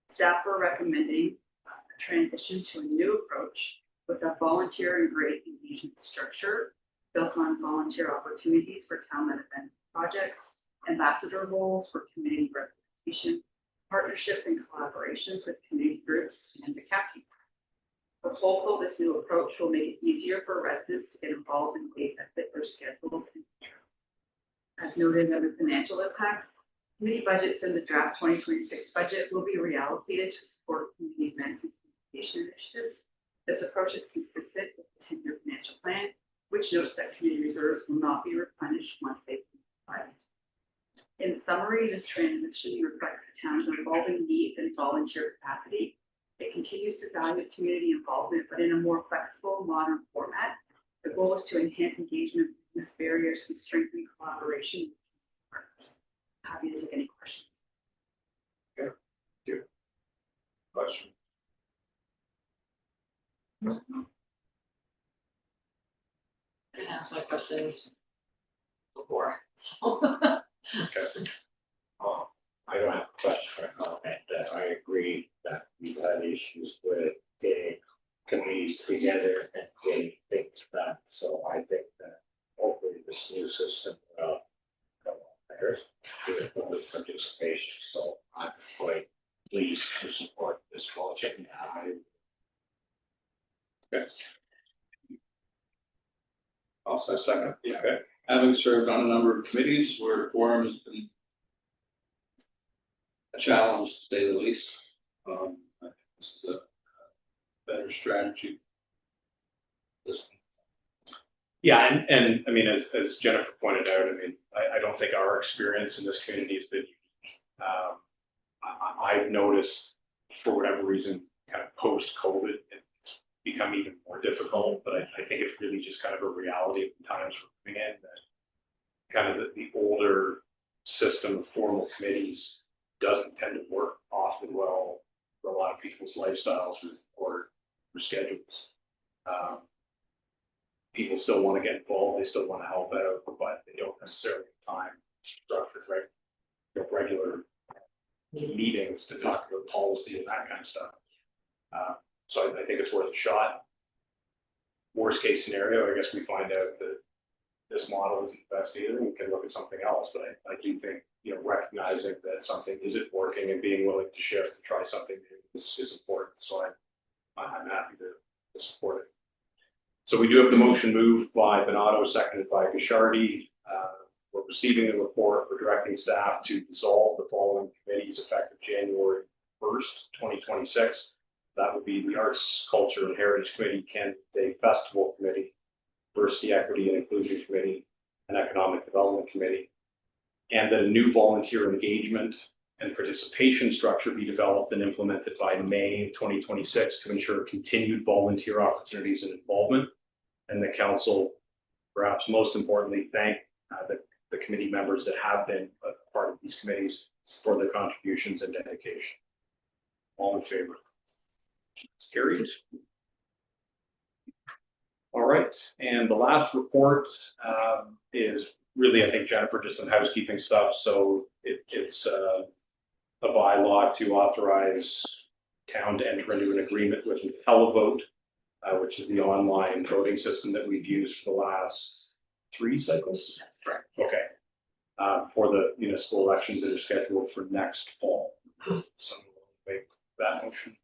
Staff are recommending a transition to a new approach with a volunteer and great engagement structure built on volunteer opportunities for town-led event projects, ambassador roles for community representation, partnerships and collaborations with community groups, and the county. We're hopeful this new approach will make it easier for residents to get involved in ways that fit their schedules and interests. As noted in other financial impacts, committee budgets in the draft 2026 budget will be reallocated to support community events and communication initiatives. This approach is consistent with the 10-year financial plan, which notes that community reserves will not be replenished once they've been utilized. In summary, this transition reflects the town's evolving needs and volunteer capacity. It continues to value community involvement, but in a more flexible, modern format. The goal is to enhance engagement, reduce barriers, and strengthen collaboration with partners. Happy to take any questions. Question? Can ask my questions before, so. Okay. I don't have a question for a comment. I agree that we've had issues with getting committees together and getting things done. So I think that hopefully this new system will come on better with public participation. So I'm quite pleased to support this project. Also second. Yeah. Okay. Having served on a number of committees where quorum has been a challenge, to say the least, I think this is a better strategy. Yeah, and I mean, as Jennifer pointed out, I mean, I don't think our experience in this community has been unique. I've noticed, for whatever reason, kind of post-COVID, it's become even more difficult, but I think it's really just kind of a reality of the times we're living in, that kind of the older system of formal committees doesn't tend to work often well for a lot of people's lifestyles or schedules. People still want to get involved, they still want to help out, but they don't necessarily have time structured, right? Regular meetings to talk about policy and that kind of stuff. So I think it's worth a shot. Worst case scenario, I guess we find out that this model isn't the best either, and we can look at something else. But I do think, recognizing that something isn't working and being willing to shift to try something new is important. So I'm happy to support it. So we do have the motion moved by Donato, seconded by Guichardi. We're receiving the report for directing staff to dissolve the following committees effective January 1st, 2026. That would be the Arts, Culture and Heritage Committee, Canada Day Festival Committee, Diversity, Equity and Inclusion Committee, and Economic Development Committee. And that a new volunteer engagement and participation structure be developed and implemented by May of 2026 to ensure continued volunteer opportunities and involvement. And the council, perhaps most importantly, thank the committee members that have been a part of these committees for their contributions and dedication. All in favor? It's carried. All right, and the last report is really, I think, Jennifer, just some housekeeping stuff. So it's a bylaw to authorize town to enter into an agreement with Televote, which is the online voting system that we've used for the last 3 cycles. That's correct. Okay. For the municipal elections that are scheduled for next fall. So we'll make that motion.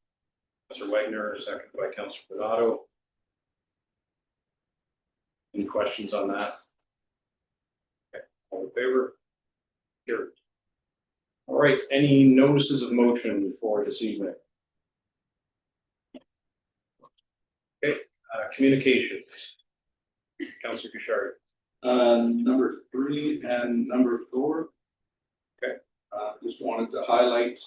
Councilor Wagner, second by Councilor Bernardo. Any questions on that? Okay, all in favor? Carried. All right, any notices of motion for this evening? Okay, communications. Councilor Bouchard. Number 3 and number 4. Okay. Just wanted to highlight,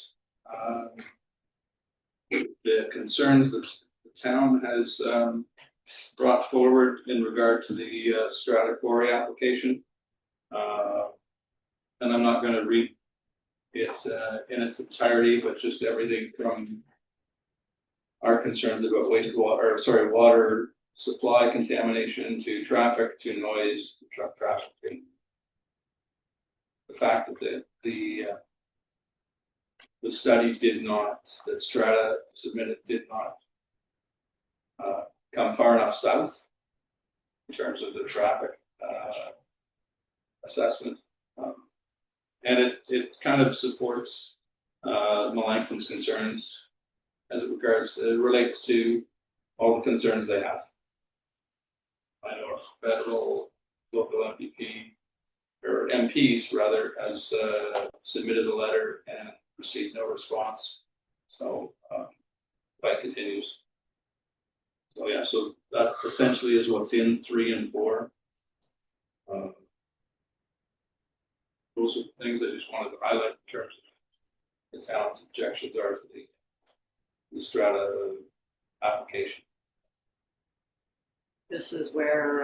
the concerns that the town has, brought forward in regard to the, strata quarry application. And I'm not gonna read it, in its entirety, but just everything from our concerns about water supply contamination to traffic, to noise, to truck traffic. The fact that the study that Strata submitted did not come far enough south in terms of the traffic assessment. And it kind of supports Melanchthon's concerns as it relates to all the concerns they have. I know a federal, local MPP, or MPs rather, has submitted a letter and received no response. So fight continues. So yeah, so that essentially is what's in 3 and 4. Those are the things I just wanted to highlight in terms of the town's objections are to the strata application. This is where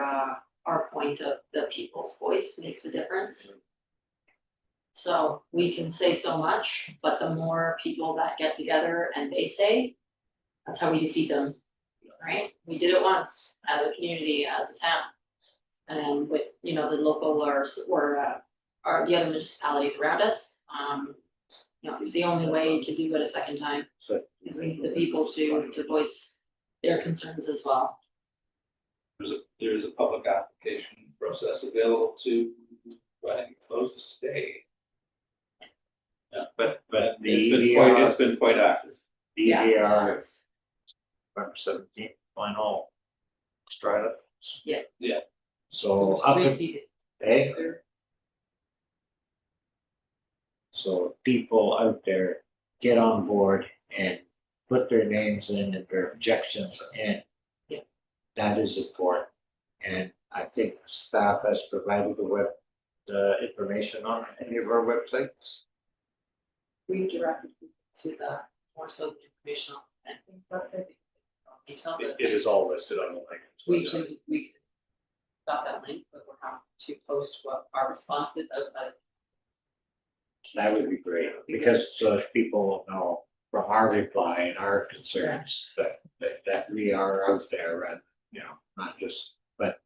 our point of the people's voice makes a difference. So we can say so much, but the more people that get together and they say, that's how we defeat them, right? We did it once as a community, as a town. And with, the local or the other municipalities around us, it's the only way to do it a second time. Is we need the people to voice their concerns as well. There's a public application process available to, I think, close today. Yeah, but it's been quite active. DVR, November 17th, final strata. Yeah. Yeah. So Just up repeat it. hey, so people out there get on board and put their names in and their objections in. Yeah. That is important. And I think staff has provided the information on any of our websites. We directed people to the more so the informational and website. It is all listed on the link. We got that link, but we're happy to post what our response is outside. That would be great, because people will know from our reply and our concerns that we are out there and, not just, but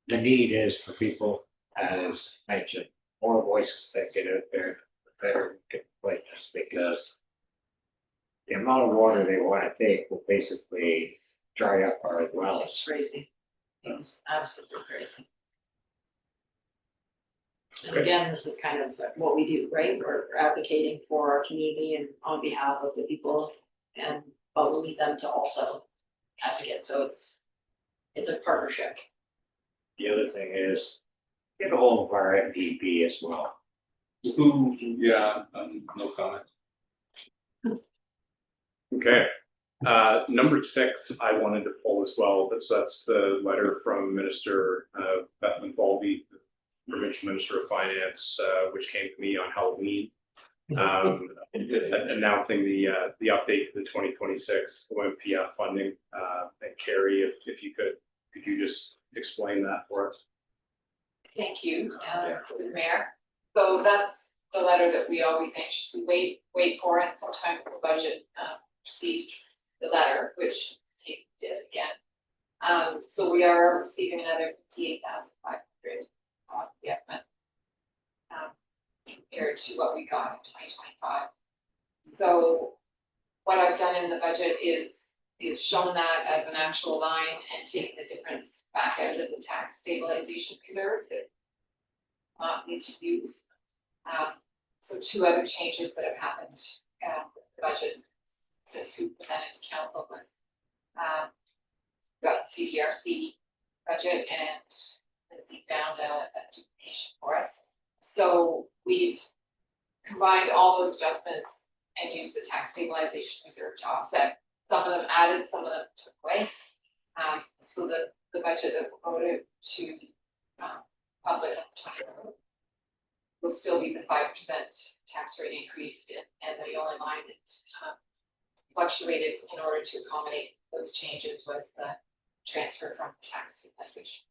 the need is for people, as mentioned, more voices that get out there, the better we can play this, because the amount of water they want to take will basically dry up our wells. It's crazy. It's absolutely crazy. And again, this is kind of what we do, right? We're advocating for our community and on behalf of the people, but we need them to also advocate, so it's a partnership. The other thing is, get a hold of our MPP as well. Yeah, no comment. Okay, number 6, I wanted to pull as well, that's the letter from Minister Bethlen Balby, the Provincial Minister of Finance, which came to me on Halloween. Announcing the update to the 2026 OMPF funding, and Carrie, if you could you just explain that for us? Thank you, Mayor. So that's the letter that we always anxiously wait for, and sometimes the budget precedes the letter, which Steve did again. So we are receiving another 58,500 compared to what we got in 2025. So what I've done in the budget is shown that as an actual line and taken the difference back out of the tax stabilization reserve that need to use. So two other changes that have happened, with the budget since we presented to council was, got CDRC budget and Lindsay found a duplication for us. So we've combined all those adjustments and used the tax stabilization reserve to offset. Some of them added, some of them took away. So the budget that we voted to public will still be the 5% tax rate increase, and the only line that fluctuated in order to accommodate those changes was the transfer from the tax stabilization.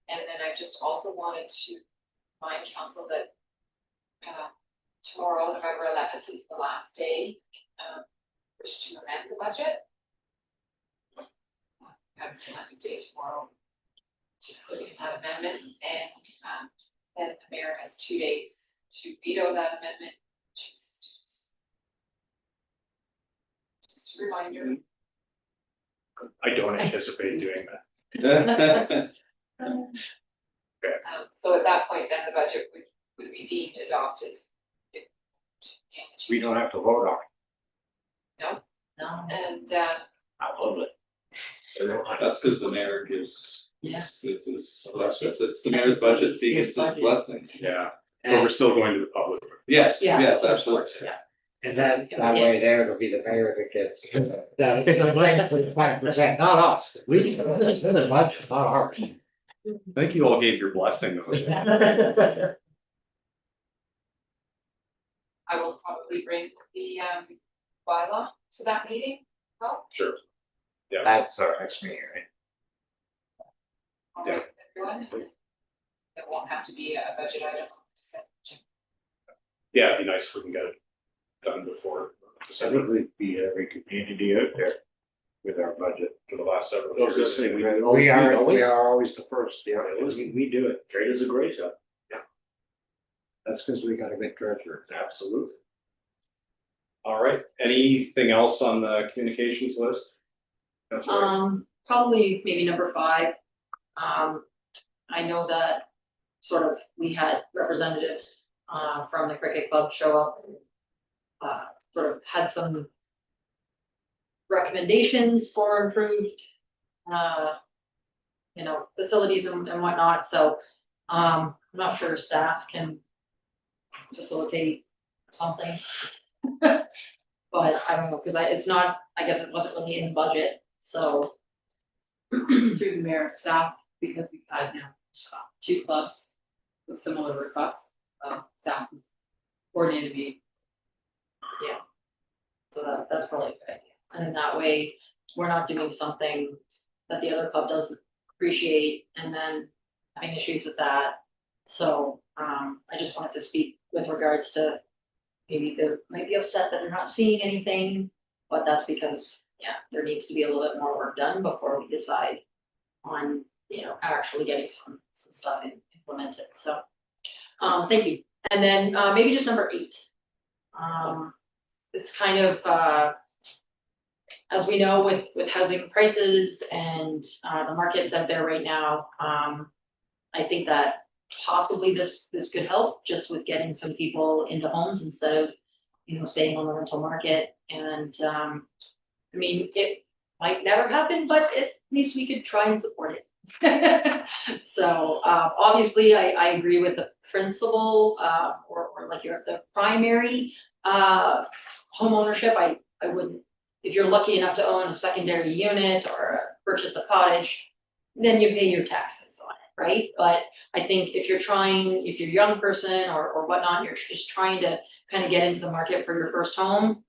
And then I just also wanted to remind council that tomorrow, November 11th, is the last day wish to amend the budget. Have a day tomorrow to put in that amendment, and then the mayor has 2 days to veto that amendment. Chooses to do so. Just a reminder. I don't anticipate doing that. So at that point, then the budget would be deemed adopted. We don't have to vote on it. No, And I love it. That's because the mayor gives. Yes. It's the mayor's budget, he gets the blessing. Yeah, but we're still going to the public. Yes, Yeah. yes, absolutely. And that way there, it'll be the mayor that gets the blame for the 5%, not us. We need to, the budget, not ours. I think you all gave your blessing. I will probably bring the bylaw to that meeting. Well, Sure. That's our next meeting, right? all right, with everyone. It won't have to be a budget item. to set. Yeah, it'd be nice if we can get it done before. I think we'd be every community out there with our budget. For the last several I was gonna years. say, we We are, don't we are always the first, yeah, It was- we do it. Gary does a great job. That's because we got a good treasurer. Absolutely. All right, anything else on the communications list? That's right. Probably maybe number 5. I know that sort of, we had representatives, from the cricket club show up and, sort of had some recommendations for improved, facilities and whatnot, so, I'm not sure staff can facilitate something. But I don't know, cause it's not, I guess it wasn't really in the budget, so. through the mayor and staff, because we've had now 2 clubs with similar requests, staff coordinated me. Yeah. So that's probably a good idea, and in that way, we're not doing something that the other club doesn't appreciate and then having issues with that. So, I just wanted to speak with regards to, maybe they might be upset that they're not seeing anything, but that's because, yeah, there needs to be a little bit more work done before we decide on, actually getting some stuff implemented, so. Thank you, and then, maybe just number 8. It's kind of, as we know with housing prices and, the markets out there right now, I think that possibly this could help just with getting some people into homes instead of, staying on the rental market, and, I mean, it might never happen, but at least we could try and support it. So, obviously, I agree with the principle, or like the primary, home ownership. I wouldn't, if you're lucky enough to own a secondary unit or purchase a cottage, then you pay your taxes on it, right? But I think if you're a young person or whatnot, you're just trying to kind of get into the market for your first home,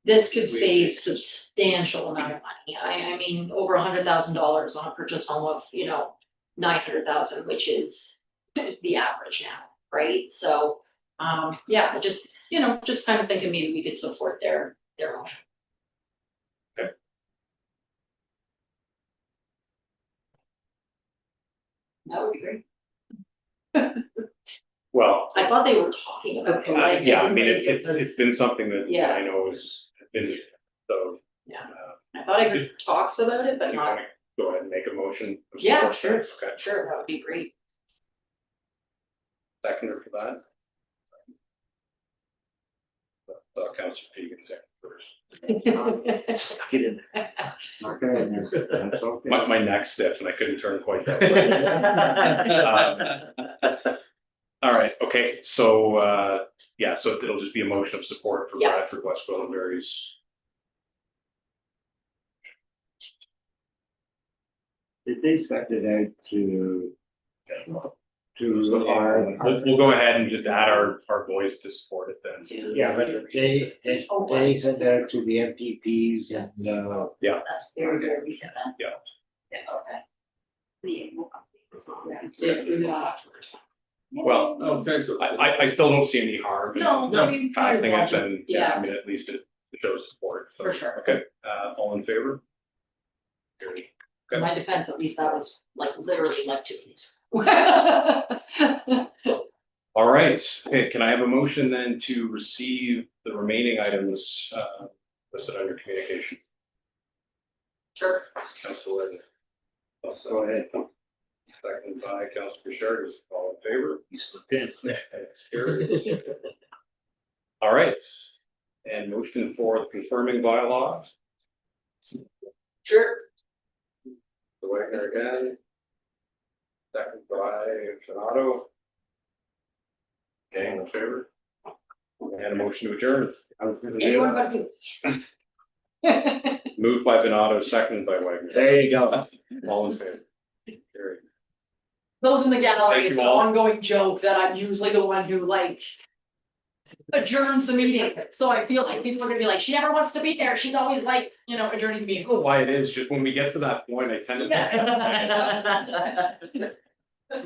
this could save substantial amount of money. I mean, over $100,000 on a purchase home of, 900,000, which is the average now, right? So, yeah, just kind of thinking maybe we could support their motion. That would be great. Well, I thought they were talking about it, like. yeah, I mean, it's been something that Yeah. I know has been, so. Yeah. uh, I thought I heard talks about it, but You not, wanna go ahead and make a motion? of yeah, support? sure, Okay, sure, that would be great. seconder for that. Councilor Fegan, second first. Stuck it in there. Okay, that's okay. My neck's stiff and I couldn't turn quite that way. All right, okay, so, yeah, so it'll just be a motion of support for Yeah. Bradford, West Gwillimbury's. Did they send it out to our? We'll go ahead and just add our voice to support it then. Yeah, but they sent out to the MPPs and, That's very, very recent then. Yeah. Yeah, okay. The annual update as well. Yeah. Well, Okay, so. I still don't see any harm in No, I mean. passing it, then, yeah, Yeah. I mean, at least it shows support. So, For sure. Okay, all in favor? Carried. In my defense, at least that was like literally like 2 weeks. All right, okay, can I have a motion then to receive the remaining items listed under communication? Sure. Councilor Whitney. Go ahead. Second by Councilor Sharp, all in favor? You slipped in. Thanks, carried. All right, and motion for the confirming bylaw, Sure. the Wagner again. Second by Donato. Okay, in favor? And a motion to adjourn. Anyone but you. Moved by Donato, seconded by Wagner. There you go. All in favor? Carried. Those in the Thank gallery, you it's an all. ongoing joke that I'm usually the one who like adjourns the meeting, so I feel like people are gonna be like, she never wants to be there, she's always like, you know, adjourning the meeting. I don't know why it is, just when we get to that point, I tend to. Yeah.